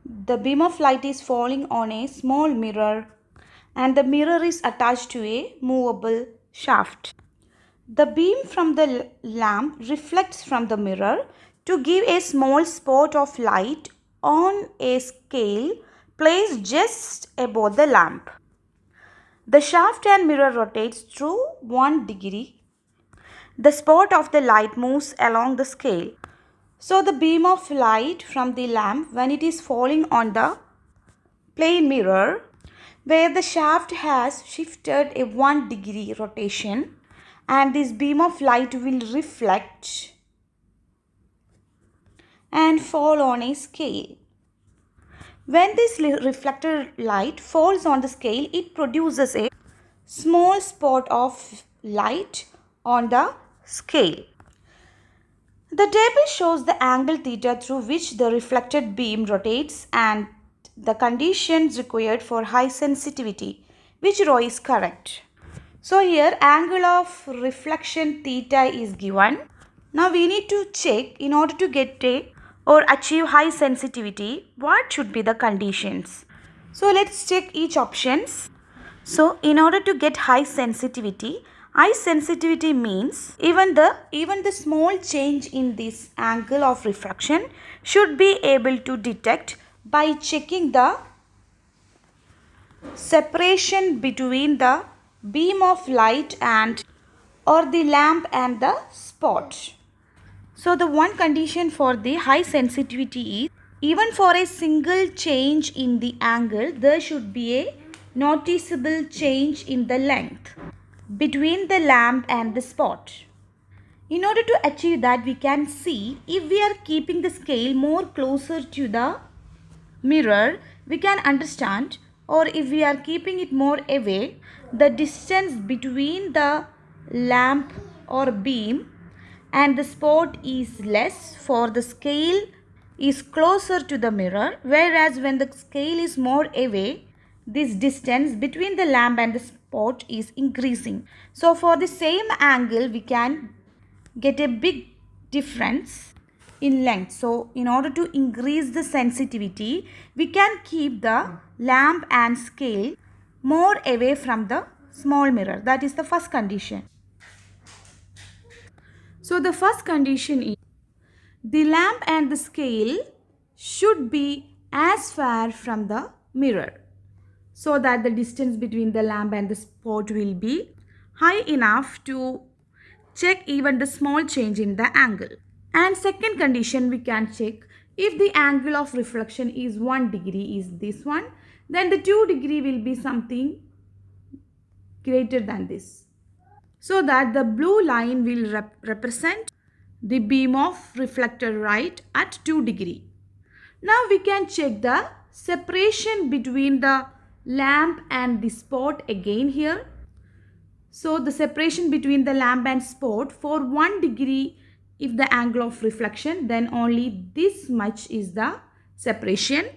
The beam of light is falling on a small mirror, and the mirror is attached to a movable shaft. The beam from the lamp reflects from the mirror to give a small spot of light on a scale placed just above the lamp. The shaft and mirror rotates through 1 degree. The spot of the light moves along the scale. So the beam of light from the lamp, when it is falling on the plane mirror, where the shaft has shifted a 1 degree rotation, and this beam of light will reflect and fall on a scale. When this reflected light falls on the scale, it produces a small spot of light on the scale. The table shows the angle theta through which the reflected beam rotates and the conditions required for high sensitivity. Which row is correct? So here angle of reflection theta is given. Now we need to check, in order to get a or achieve high sensitivity, what should be the conditions. So let's check each options. So in order to get high sensitivity means even the small change in this angle of refraction should be able to detect by checking the separation between the beam of light and or the lamp and the spot. So the one condition for the high sensitivity is, even for a single change in the angle, there should be a noticeable change in the length between the lamp and the spot. In order to achieve that, we can see if we are keeping the scale more closer to the mirror, we can understand, or if we are keeping it more away, the distance between the lamp or beam and the spot is less, for the scale is closer to the mirror, whereas when the scale is more away, this distance between the lamp and the spot is increasing. So for the same angle, we can get a big difference in length. So in order to increase the sensitivity, we can keep the lamp and scale more away from the small mirror. That is the first condition. So the first condition is, the lamp and the scale should be as far from the mirror, so that the distance between the lamp and the spot will be high enough to check even the small change in the angle. And second condition, we can check if the angle of reflection is 1 degree, is this one, then the 2 degree will be something greater than this, so that the blue line will represent the beam of reflected light at 2 degree. Now we can check the separation between the lamp and the spot again here. So the separation between the lamp and spot for 1 degree, if the angle of reflection, then only this much is the separation.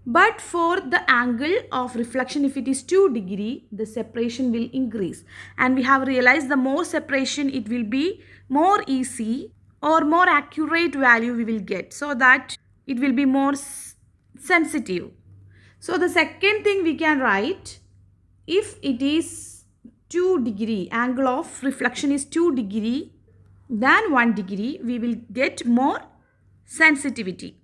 But for the angle of reflection, if it is 2 degree, the separation will increase. And we have realized the more separation, it will be more easy or more accurate value we will get, so that it will be more sensitive. So the second thing we can write, if it is 2 degree, angle of reflection is 2 degree than 1 degree, we will get more sensitivity.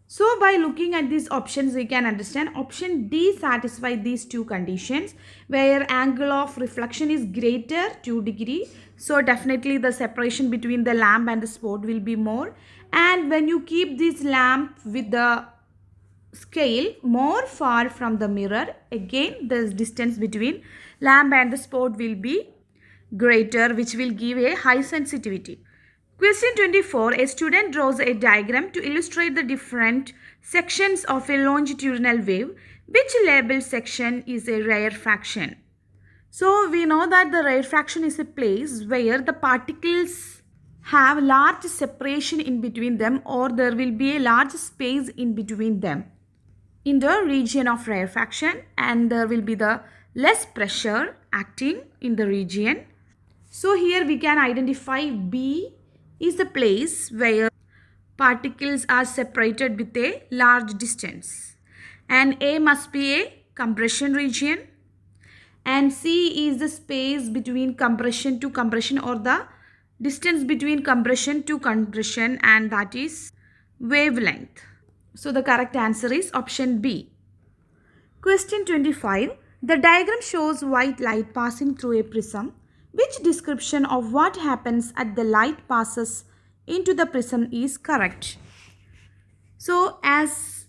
So by looking at these options, we can understand option D satisfies these two conditions, where angle of reflection is greater 2 degree. So definitely the separation between the lamp and the spot will be more. And when you keep this lamp with the scale more far from the mirror, again the distance between lamp and the spot will be greater, which will give a high sensitivity. Question 24. A student draws a diagram to illustrate the different sections of a longitudinal wave. Which labeled section is a rarefaction? So we know that the rarefaction is a place where the particles have large separation in between them, or there will be a large space in between them in the region of rarefaction, and there will be the less pressure acting in the region. So here we can identify B is the place where particles are separated with a large distance, and A must be a compression region, and C is the space between compression to compression, or the distance between compression to compression, and that is wavelength. So the correct answer is option B. Question 25. The diagram shows white light passing through a prism. Which description of what happens at the light passes into the prism is correct. So as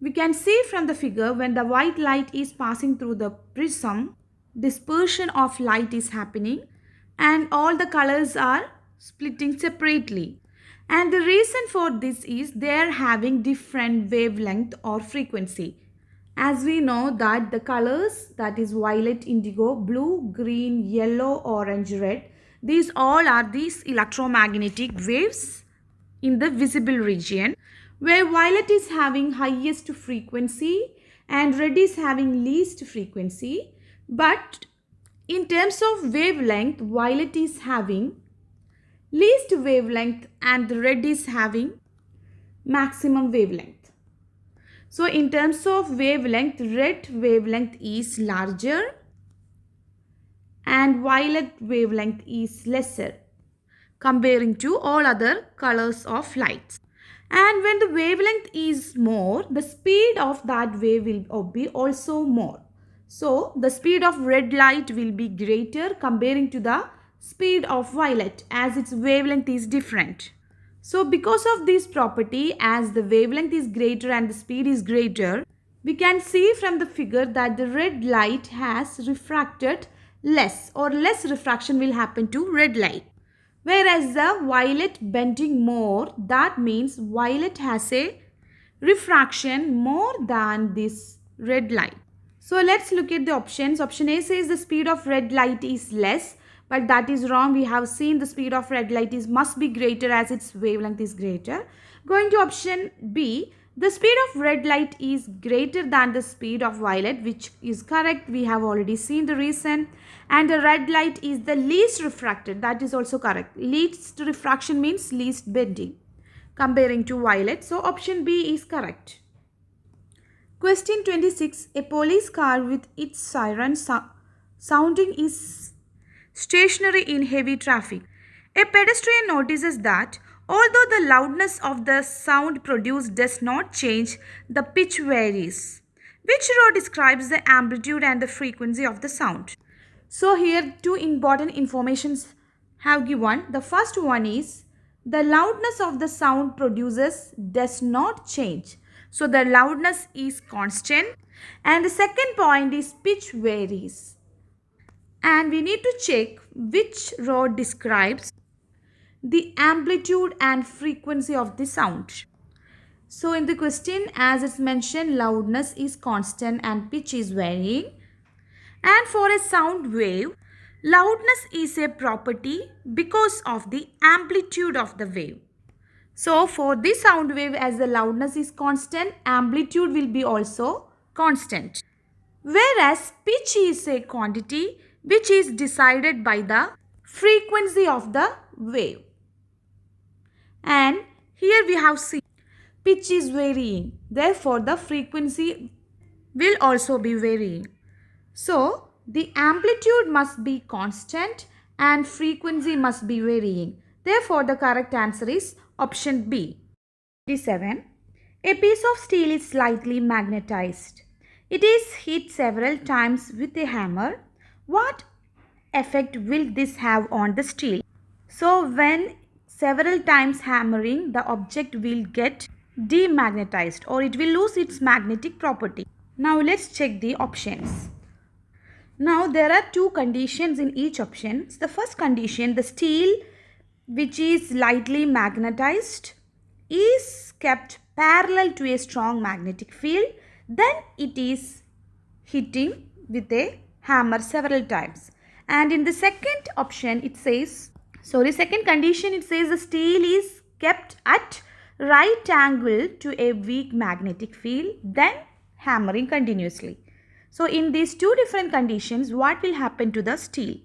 we can see from the figure, when the white light is passing through the prism, dispersion of light is happening and all the colors are splitting separately. And the reason for this is they are having different wavelength or frequency. As we know that the colors, that is violet, indigo, blue, green, yellow, orange, red, these all are these electromagnetic waves in the visible region, where violet is having highest frequency and red is having least frequency. But in terms of wavelength, violet is having least wavelength and the red is having maximum wavelength. So in terms of wavelength, red wavelength is larger and violet wavelength is lesser comparing to all other colors of lights. And when the wavelength is more, the speed of that wave will be also more. So the speed of red light will be greater comparing to the speed of violet, as its wavelength is different. So because of this property, as the wavelength is greater and the speed is greater, we can see from the figure that the red light has refracted less, or less refraction will happen to red light. Whereas the violet bending more, that means violet has a refraction more than this red light. So let's look at the options. Option A says the speed of red light is less, but that is wrong. We have seen the speed of red light must be greater as its wavelength is greater. Going to option B, the speed of red light is greater than the speed of violet, which is correct. We have already seen the reason. And the red light is the least refracted. That is also correct. Least refraction means least bending comparing to violet. So option B is correct. Question 26. A police car with its siren sounding is stationary in heavy traffic. A pedestrian notices that although the loudness of the sound produced does not change, the pitch varies. Which row describes the amplitude and the frequency of the sound? So here two important informations have given. The first one is the loudness of the sound produces does not change. So the loudness is constant. And the second point is pitch varies. And we need to check which row describes the amplitude and frequency of the sound. So in the question, as it's mentioned, loudness is constant and pitch is varying. And for a sound wave, loudness is a property because of the amplitude of the wave. So for this sound wave, as the loudness is constant, amplitude will be also constant. Whereas pitch is a quantity which is decided by the frequency of the wave. And here we have seen pitch is varying. Therefore, the frequency will also be varying. So, the amplitude must be constant and frequency must be varying. Therefore, the correct answer is option B. 27. A piece of steel is slightly magnetized. It is hit several times with a hammer. What effect will this have on the steel? So, when several times hammering, the object will get demagnetized or it will lose its magnetic property. Now, let's check the options. Now there are two conditions in each option. The first condition, the steel which is lightly magnetized is kept parallel to a strong magnetic field, then it is hitting with a hammer several times. And in the second option it says, second condition it says the steel is kept at right angle to a weak magnetic field, then hammering continuously. So in these two different conditions, what will happen to the steel?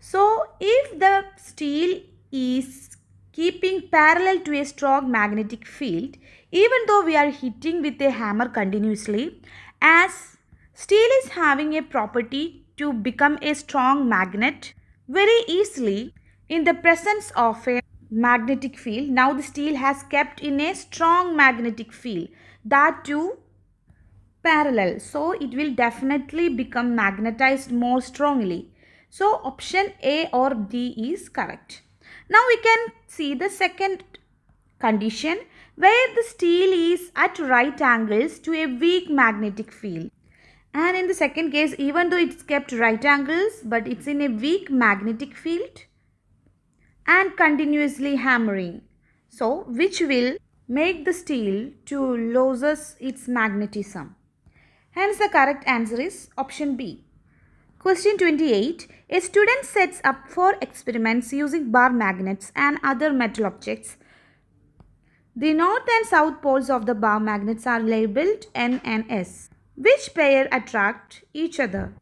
So if the steel is keeping parallel to a strong magnetic field, even though we are hitting with a hammer continuously, as steel is having a property to become a strong magnet very easily in the presence of a magnetic field. Now the steel has kept in a strong magnetic field, that too parallel, so it will definitely become magnetized more strongly. So option A or D is correct. Now we can see the second condition where the steel is at right angles to a weak magnetic field. And in the second case, even though it's kept right angles, but it's in a weak magnetic field and continuously hammering. So, which will make the steel to loses its magnetism. Hence, the correct answer is option B. Question 28. A student sets up 4 experiments using bar magnets and other metal objects. The north and south poles of the bar magnets are labeled N and S. Which pair attract each other?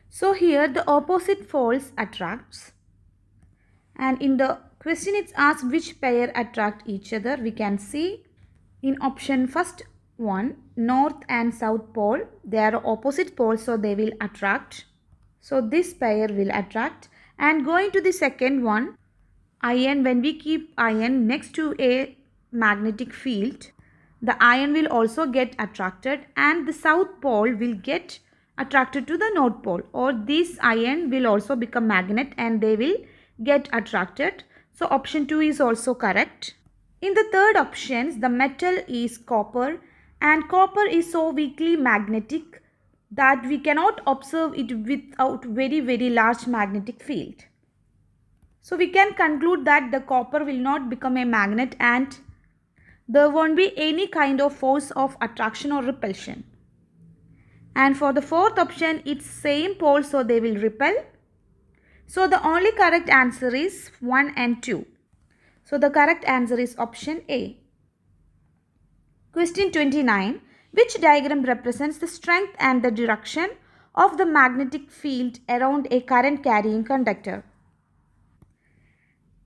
So here the opposite poles attracts, and in the question it's asked which pair attract each other. We can see in option first one, north and south pole, they are opposite poles, so they will attract. So this pair will attract. And going to the second one, iron, when we keep iron next to a magnetic field, the iron will also get attracted and the south pole will get attracted to the north pole, or this iron will also become magnet and they will get attracted. So option 2 is also correct. In the third option, the metal is copper, and copper is so weakly magnetic that we cannot observe it without very large magnetic field. So we can conclude that the copper will not become a magnet and there won't be any kind of force of attraction or repulsion. And for the fourth option, it's same pole, so they will repel. So the only correct answer is 1 and 2. So the correct answer is option A. Question 29. Which diagram represents the strength and the direction of the magnetic field around a current carrying conductor?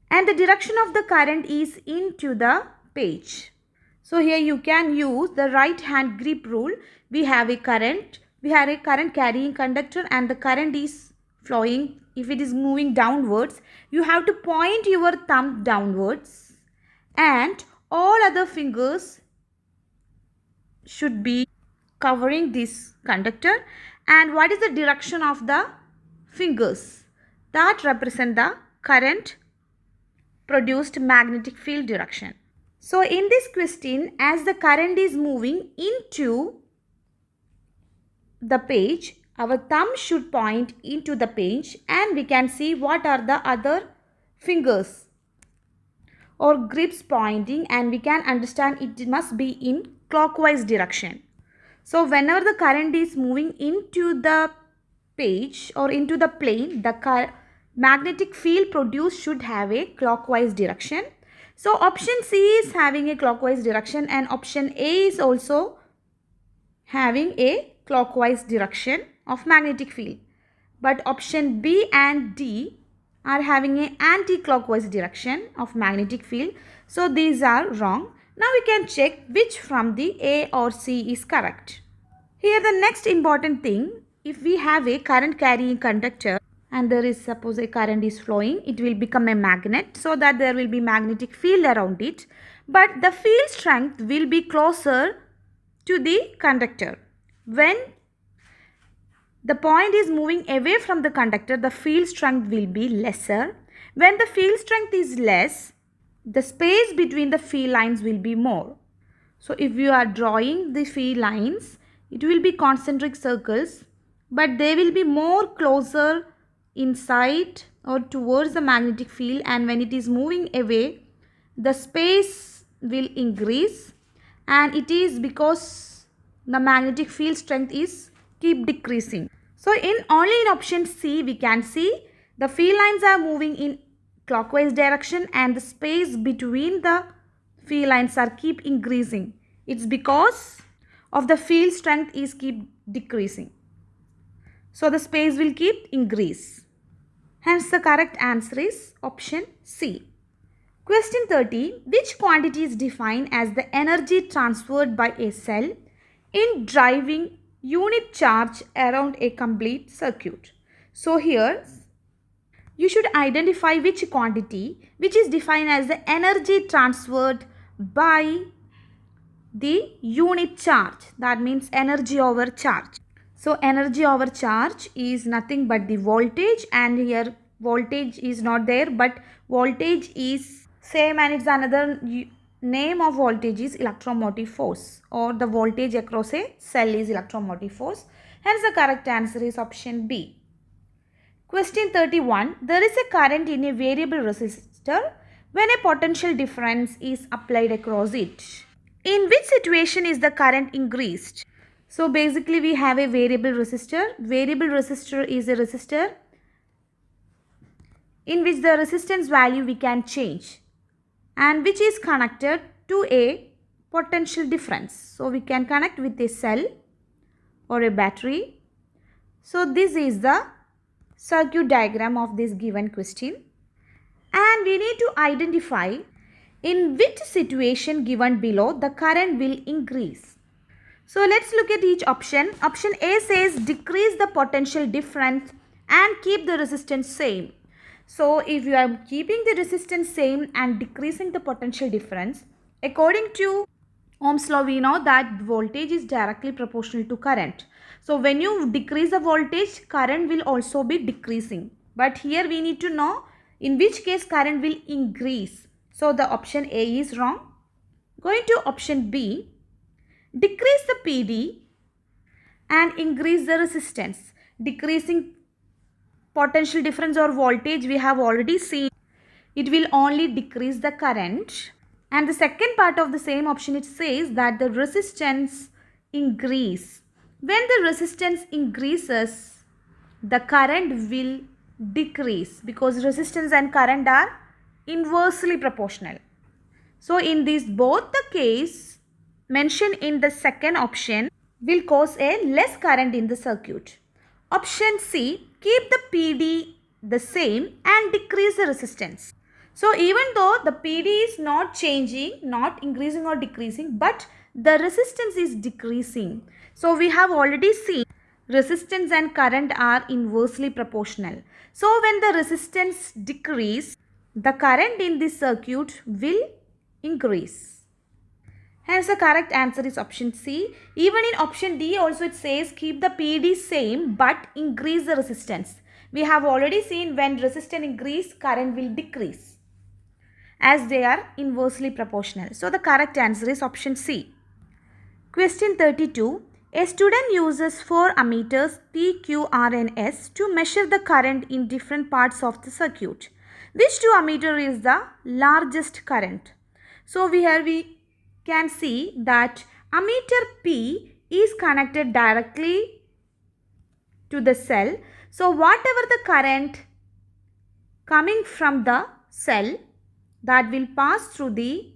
And the direction of the current is into the page. So here you can use the right hand grip rule. We have a current carrying conductor and the current is flowing. If it is moving downwards, you have to point your thumb downwards and all other fingers should be covering this conductor. And what is the direction of the fingers? That represent the current produced magnetic field direction. So in this question, as the current is moving into the page, our thumb should point into the page and we can see what are the other fingers or grips pointing, and we can understand it must be in clockwise direction. So whenever the current is moving into the page or into the plane, the magnetic field produced should have a clockwise direction. So option C is having a clockwise direction and option A is also having a clockwise direction of magnetic field. But option B and D are having an anti-clockwise direction of magnetic field. So these are wrong. Now we can check which from the A or C is correct. Here the next important thing, if we have a current carrying conductor and there is suppose a current is flowing, it will become a magnet so that there will be magnetic field around it. But the field strength will be closer to the conductor. When the point is moving away from the conductor, the field strength will be lesser. When the field strength is less, the space between the field lines will be more. So if you are drawing the field lines, it will be concentric circles, but they will be more closer inside or towards the magnetic field, and when it is moving away, the space will increase, and it is because the magnetic field strength is keep decreasing. So only in option C we can see the field lines are moving in clockwise direction and the space between the field lines are keep increasing. It's because of the field strength is keep decreasing. So the space will keep increase. Hence the correct answer is option C. Question 30. Which quantity is defined as the energy transferred by a cell in driving unit charge around a complete circuit? So here you should identify which quantity which is defined as the energy transferred by the unit charge. That means energy over charge. So energy over charge is nothing but the voltage, and here voltage is not there, but voltage is same, and it's another name of voltage is electromotive force, or the voltage across a cell is electromotive force. Hence the correct answer is option B. Question 31. There is a current in a variable resistor when a potential difference is applied across it. In which situation is the current increased? So basically we have a variable resistor. Variable resistor is a resistor in which the resistance value we can change and which is connected to a potential difference. So we can connect with a cell or a battery. So this is the circuit diagram of this given question, and we need to identify in which situation given below the current will increase. So let's look at each option. Option A says decrease the potential difference and keep the resistance same. So if you are keeping the resistance same and decreasing the potential difference, according to Ohm's law, we know that voltage is directly proportional to current. So when you decrease the voltage, current will also be decreasing. But here we need to know in which case current will increase. So the option A is wrong. Going to option B, decrease the PD and increase the resistance. Decreasing potential difference or voltage we have already seen, it will only decrease the current. And the second part of the same option, it says that the resistance increase. When the resistance increases, the current will decrease because resistance and current are inversely proportional. So in this both the case mentioned in the second option will cause a less current in the circuit. Option C, keep the PD the same and decrease the resistance. So even though the PD is not changing, not increasing or decreasing, but the resistance is decreasing. So we have already seen resistance and current are inversely proportional. So when the resistance decreases, the current in this circuit will increase. Hence the correct answer is option C. Even in option D also it says keep the PD same but increase the resistance. We have already seen when resistance increase, current will decrease as they are inversely proportional. So the correct answer is option C. Question 32. A student uses 4 ammeters P, Q, R and S to measure the current in different parts of the circuit. Which 2 ammeter is the largest current? So here we can see that ammeter P is connected directly to the cell. So whatever the current coming from the cell, that will pass through the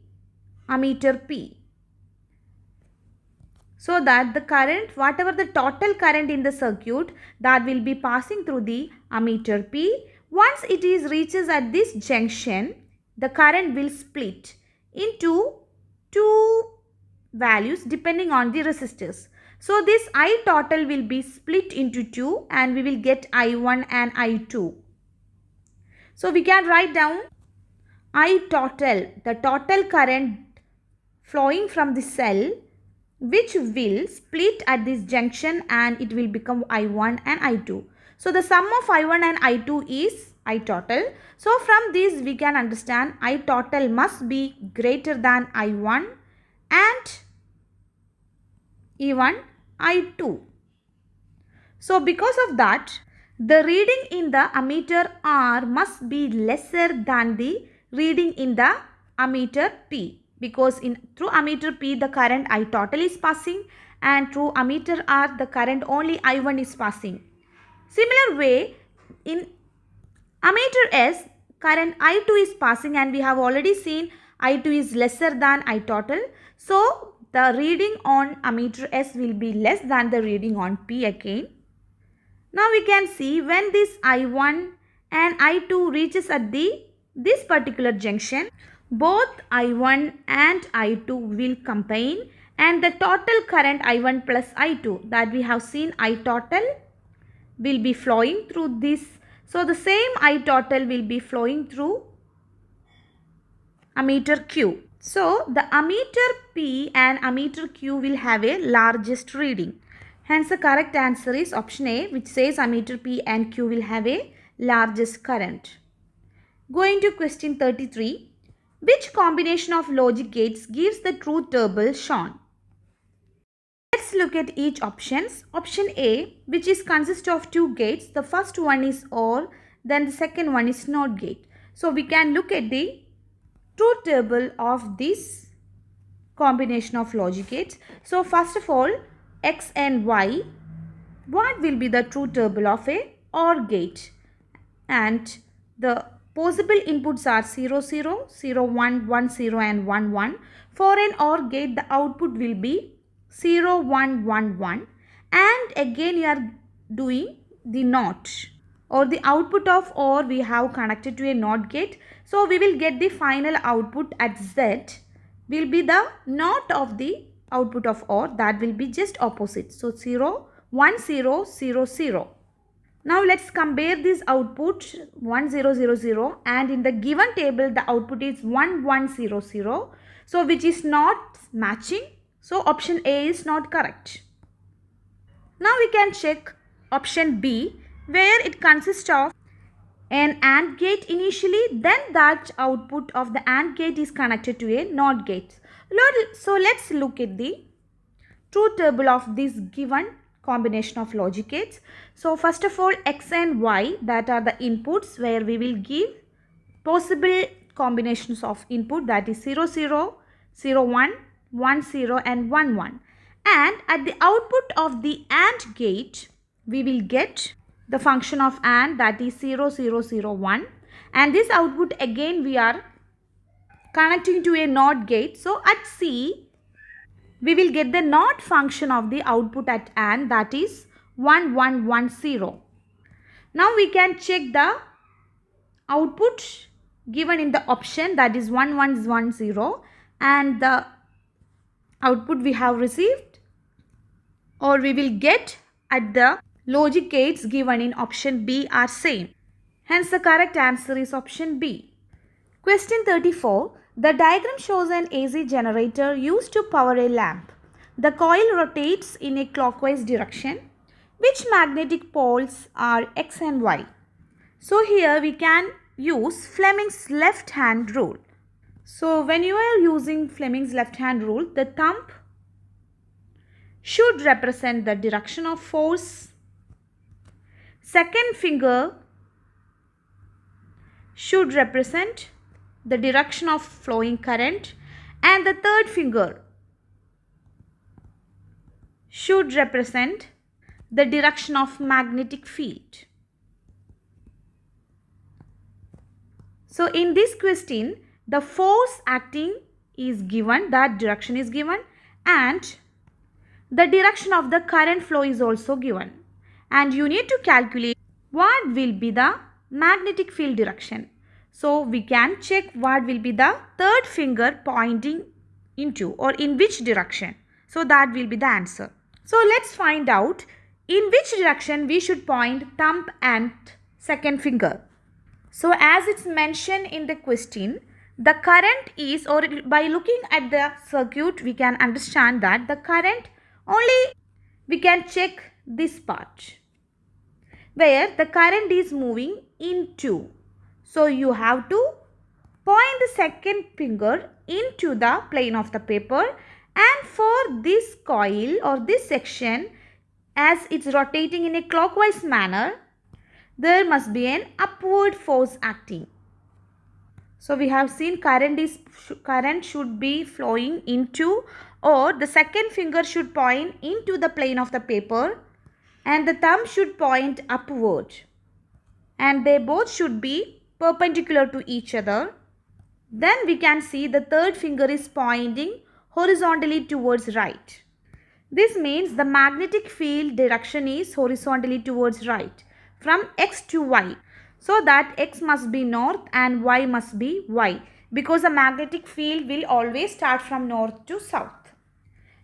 ammeter P. So that the current, whatever the total current in the circuit, that will be passing through the ammeter P. Once it is reaches at this junction, the current will split into 2 values depending on the resistors. So this I total will be split into 2 and we will get I1 and I2. So we can write down I total, the total current flowing from the cell, which will split at this junction and it will become I1 and I2. So the sum of I1 and I2 is I total. So from this we can understand I total must be greater than I1 and even I2. So because of that, the reading in the ammeter R must be lesser than the reading in the ammeter P, because through ammeter P the current I total is passing and through ammeter R the current only I1 is passing. Similar way, in ammeter S current I2 is passing and we have already seen I2 is lesser than I total. So the reading on ammeter S will be less than the reading on P again. Now we can see when this I1 and I2 reaches at this particular junction, both I1 and I2 will combine and the total current I1 plus I2 that we have seen I total will be flowing through this. So the same I total will be flowing through ammeter Q. So the ammeter P and ammeter Q will have a largest reading. Hence the correct answer is option A, which says ammeter P and Q will have a largest current. Going to question 33. Which combination of logic gates gives the truth table shown? Let's look at each options. Option A, which is consists of two gates. The first one is OR, then the second one is NOT gate. So we can look at the truth table of this combination of logic gates. So first of all, X and Y, what will be the truth table of a OR gate? And the possible inputs are 0, 0, 0, 1, 1, 0 and 1, 1. For an OR gate, the output will be 0, 1, 1, 1. And again you are doing the NOT, or the output of OR we have connected to a NOT gate. So we will get the final output at Z will be the NOT of the output of OR, that will be just opposite. So 0, 1, 0, 0, 0. Now let's compare this output 1, 0, 0, 0, and in the given table the output is 1, 1, 0, 0. So which is not matching. So option A is not correct. Now we can check option B, where it consists of an AND gate initially, then that output of the AND gate is connected to a NOT gate. So let's look at the truth table of this given combination of logic gates. So first of all, X and Y, that are the inputs where we will give possible combinations of input, that is 0, 0, 0, 1, 1, 0 and 1, 1. And at the output of the AND gate, we will get the function of AND, that is 0, 0, 0, 1. And this output again we are connecting to a NOT gate. So at C, we will get the NOT function of the output at AND, that is 1, 1, 1, 0. Now we can check the output given in the option, that is 1, 1, 1, 0, and the output we have received, or we will get at the logic gates given in option B are same. Hence the correct answer is option B. Question 34. The diagram shows an AC generator used to power a lamp. The coil rotates in a clockwise direction. Which magnetic poles are X and Y? So here we can use Fleming's left hand rule. So when you are using Fleming's left hand rule, the thumb should represent the direction of force. Second finger should represent the direction of flowing current, and the third finger should represent the direction of magnetic field. So in this question, the force acting is given, that direction is given, and the direction of the current flow is also given. And you need to calculate what will be the magnetic field direction. So we can check what will be the third finger pointing into, or in which direction. So that will be the answer. So let's find out in which direction we should point thumb and second finger. So as it's mentioned in the question, the current is, or by looking at the circuit we can understand that the current only we can check this part where the current is moving into. So you have to point the second finger into the plane of the paper, and for this coil or this section, as it's rotating in a clockwise manner, there must be an upward force acting. So we have seen current should be flowing into, or the second finger should point into the plane of the paper and the thumb should point upward, and they both should be perpendicular to each other. Then we can see the third finger is pointing horizontally towards right. This means the magnetic field direction is horizontally towards right from X to Y. So that X must be north and Y must be Y, because the magnetic field will always start from north to south.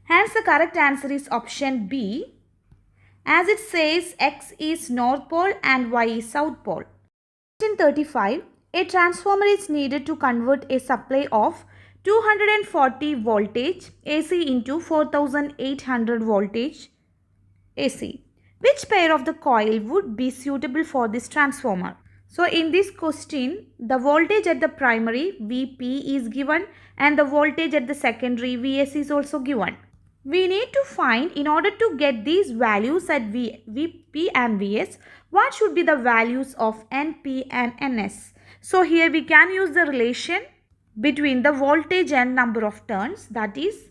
Hence the correct answer is option B, as it says X is north pole and Y is south pole. Question 35. A transformer is needed to convert a supply of 240 voltage AC into 4800 voltage AC. Which pair of the coil would be suitable for this transformer? So in this question, the voltage at the primary Vp is given and the voltage at the secondary Vs is also given. We need to find, in order to get these values at Vp and Vs, what should be the values of Np and Ns. So here we can use the relation between the voltage and number of turns, that is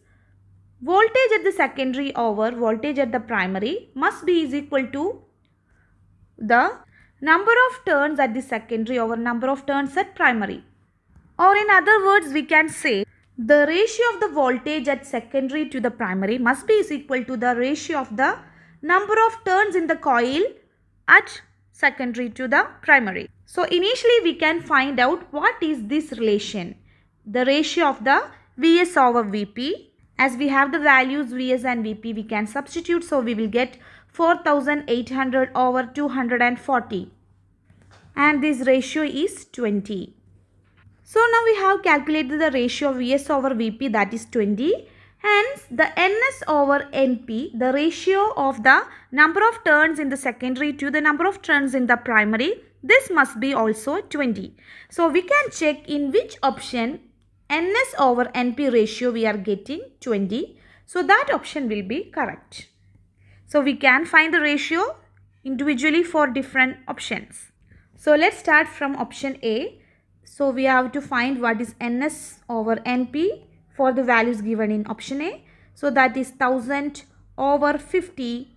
voltage at the secondary over voltage at the primary must be is equal to the number of turns at the secondary over number of turns at primary. Or in other words, we can say the ratio of the voltage at secondary to the primary must be is equal to the ratio of the number of turns in the coil at secondary to the primary. So initially we can find out what is this relation. The ratio of the Vs over Vp. As we have the values Vs and Vp, we can substitute. So we will get 4800 over 240. And this ratio is 20. So now we have calculated the ratio of Vs over Vp, that is 20. Hence the Ns over Np, the ratio of the number of turns in the secondary to the number of turns in the primary, this must be also 20. So we can check in which option Ns over Np ratio we are getting 20. So that option will be correct. So we can find the ratio individually for different options. So let's start from option A. So we have to find what is Ns over Np for the values given in option A. So that is 1000 over 50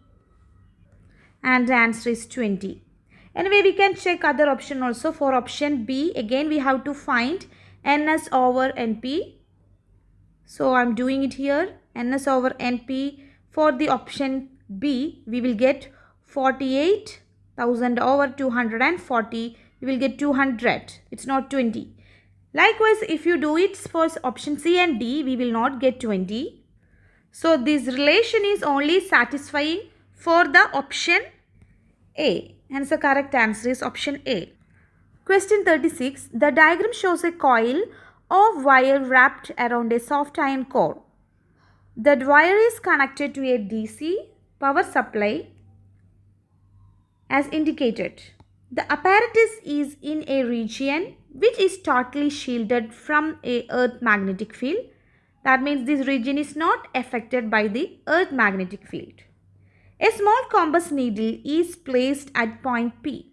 and the answer is 20. Anyway, we can check other option also. For option B, again we have to find Ns over Np. So I am doing it here. Ns over Np for the option B, we will get 48,000 over 240. We will get 200. It's not 20. Likewise, if you do it for option C and D, we will not get 20. So this relation is only satisfying for the option A. Hence the correct answer is option A. Question 36. The diagram shows a coil of wire wrapped around a soft iron core. That wire is connected to a DC power supply as indicated. The apparatus is in a region which is totally shielded from a earth magnetic field. That means this region is not affected by the earth magnetic field. A small compass needle is placed at point P.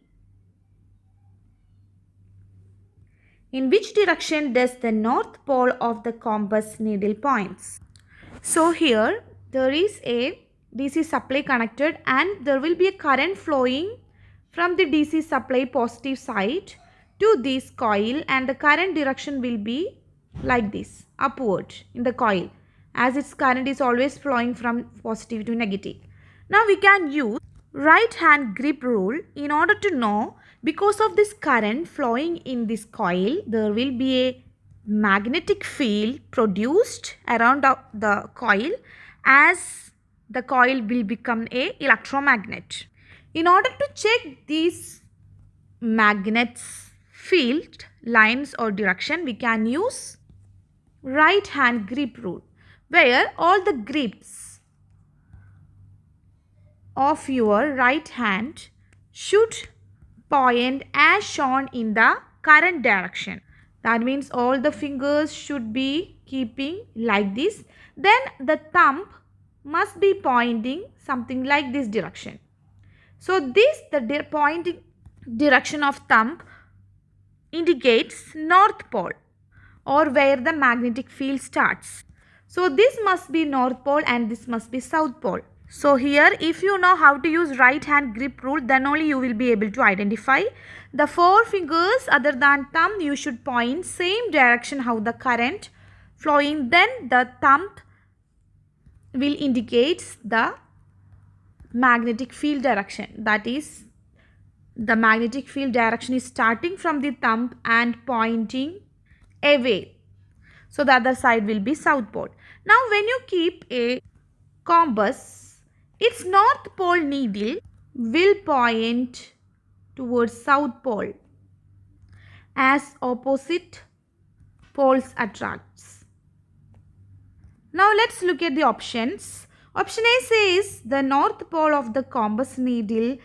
In which direction does the north pole of the compass needle points? So here there is a DC supply connected and there will be a current flowing from the DC supply positive side to this coil, and the current direction will be like this, upward in the coil, as its current is always flowing from positive to negative. Now we can use right hand grip rule in order to know, because of this current flowing in this coil, there will be a magnetic field produced around the coil, as the coil will become a electromagnet. In order to check these magnets field lines or direction, we can use right hand grip rule, where all the grips of your right hand should point as shown in the current direction. That means all the fingers should be keeping like this. Then the thumb must be pointing something like this direction. So this, the pointing direction of thumb indicates north pole, or where the magnetic field starts. So this must be north pole and this must be south pole. So here, if you know how to use right hand grip rule, then only you will be able to identify. The four fingers other than thumb, you should point same direction how the current flowing. Then the thumb will indicate the magnetic field direction. That is, the magnetic field direction is starting from the thumb and pointing away. So the other side will be south pole. Now when you keep a compass, its north pole needle will point towards south pole as opposite poles attracts. Now let's look at the options. Option A says the north pole of the compass needle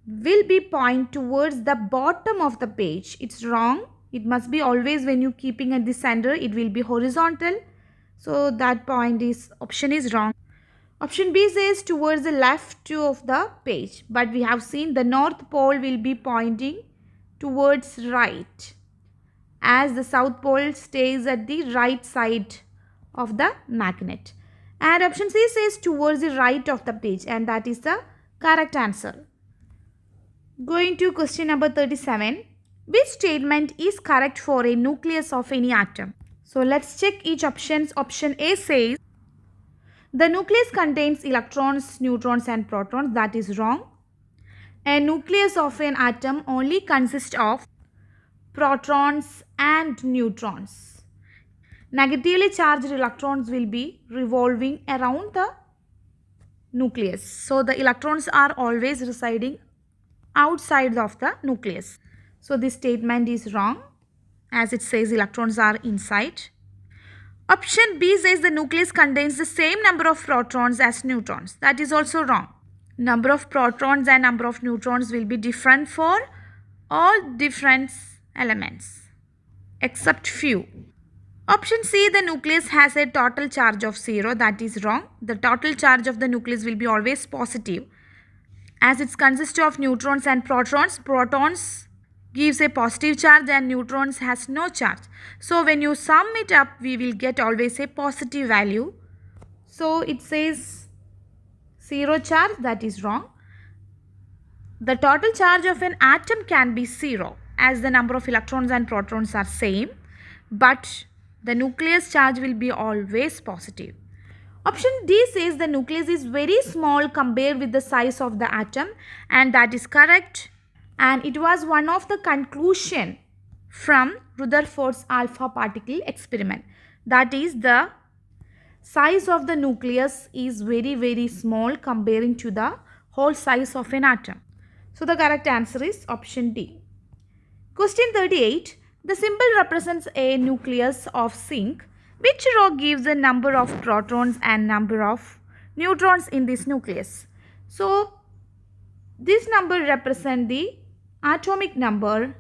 will be point towards the bottom of the page. It's wrong. It must be always when you keeping at the center, it will be horizontal. So that point is, option is wrong. Option B says towards the left of the page. But we have seen the north pole will be pointing towards right, as the south pole stays at the right side of the magnet. And option C says towards the right of the page, and that is the correct answer. Going to question number 37. Which statement is correct for a nucleus of any atom? So let's check each option. Option A says the nucleus contains electrons, neutrons and protons. That is wrong. A nucleus of an atom only consists of protons and neutrons. Negatively charged electrons will be revolving around the nucleus. So the electrons are always residing outside of the nucleus. So this statement is wrong, as it says electrons are inside. Option B says the nucleus contains the same number of protons as neutrons. That is also wrong. Number of protons and number of neutrons will be different for all different elements except few. Option C, the nucleus has a total charge of 0. That is wrong. The total charge of the nucleus will be always positive, as it consists of neutrons and protons. Protons gives a positive charge and neutrons has no charge. So when you sum it up, we will get always a positive value. So it says 0 charge. That is wrong. The total charge of an atom can be 0, as the number of electrons and protons are same, but the nucleus charge will be always positive. Option D says the nucleus is very small compared with the size of the atom, and that is correct. And it was one of the conclusion from Rutherford's alpha particle experiment. That is, the size of the nucleus is very small comparing to the whole size of an atom. So the correct answer is option D. Question 38. The symbol represents a nucleus of zinc. Which row gives the number of protons and number of neutrons in this nucleus? So this number represents the atomic number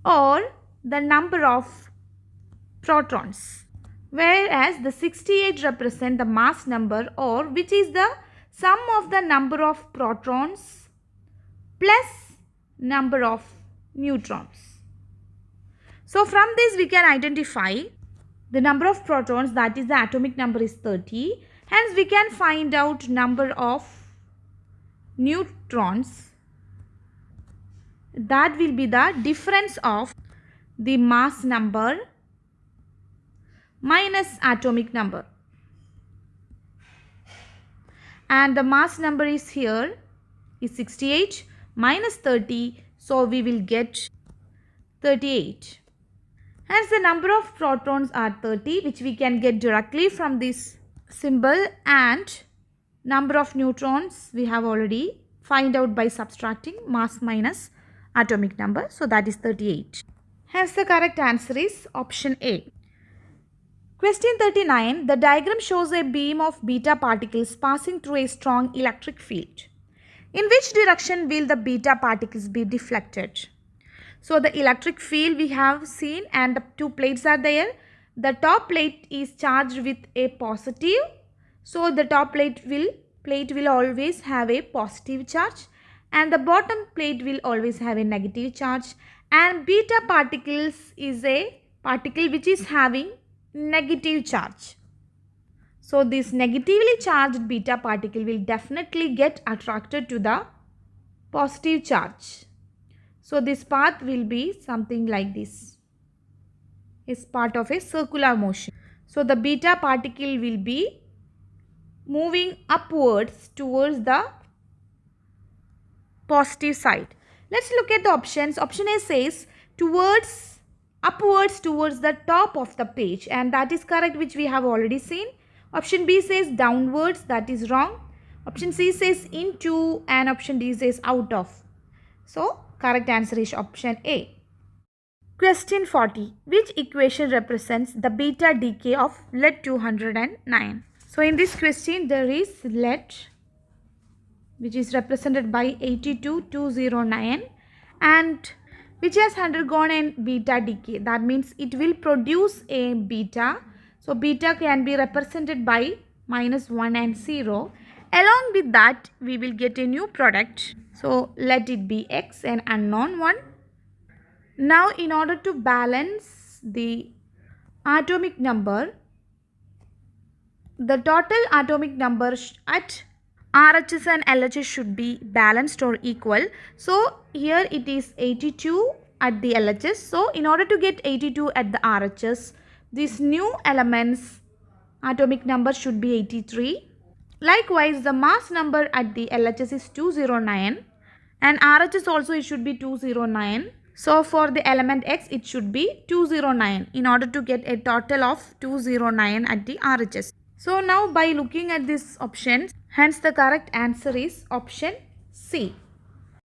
or the number of protons, whereas the 68 represent the mass number, or which is the sum of the number of protons plus number of neutrons. So from this we can identify the number of protons, that is the atomic number, is 30. Hence we can find out number of neutrons. That will be the difference of the mass number minus atomic number. And the mass number is here is 68 minus 30. So we will get 38. Hence the number of protons are 30, which we can get directly from this symbol, and number of neutrons we have already find out by subtracting mass minus atomic number. So that is 38. Hence the correct answer is option A. Question 39. The diagram shows a beam of beta particles passing through a strong electric field. In which direction will the beta particles be deflected? So the electric field we have seen, and the two plates are there. The top plate is charged with a positive. So the top plate will always have a positive charge, and the bottom plate will always have a negative charge. And beta particles is a particle which is having negative charge. So this negatively charged beta particle will definitely get attracted to the positive charge. So this path will be something like this. It's part of a circular motion. So the beta particle will be moving upwards towards the positive side. Let's look at the options. Option A says upwards towards the top of the page, and that is correct, which we have already seen. Option B says downwards. That is wrong. Option C says into, and option D says out of. So correct answer is option A. Question 40. Which equation represents the beta decay of lead 209? So in this question there is lead, which is represented by 82209, and which has undergone a beta decay. That means it will produce a beta. So beta can be represented by -1 and 0. Along with that we will get a new product. So let it be X, an unknown one. Now in order to balance the atomic number, the total atomic number at RHS and LHS should be balanced or equal. So here it is 82 at the LHS. So in order to get 82 at the RHS, these new elements atomic number should be 83. Likewise, the mass number at the LHS is 209 and RHS also it should be 209. So for the element X it should be 209 in order to get a total of 209 at the RHS. So now by looking at these options, hence the correct answer is option C.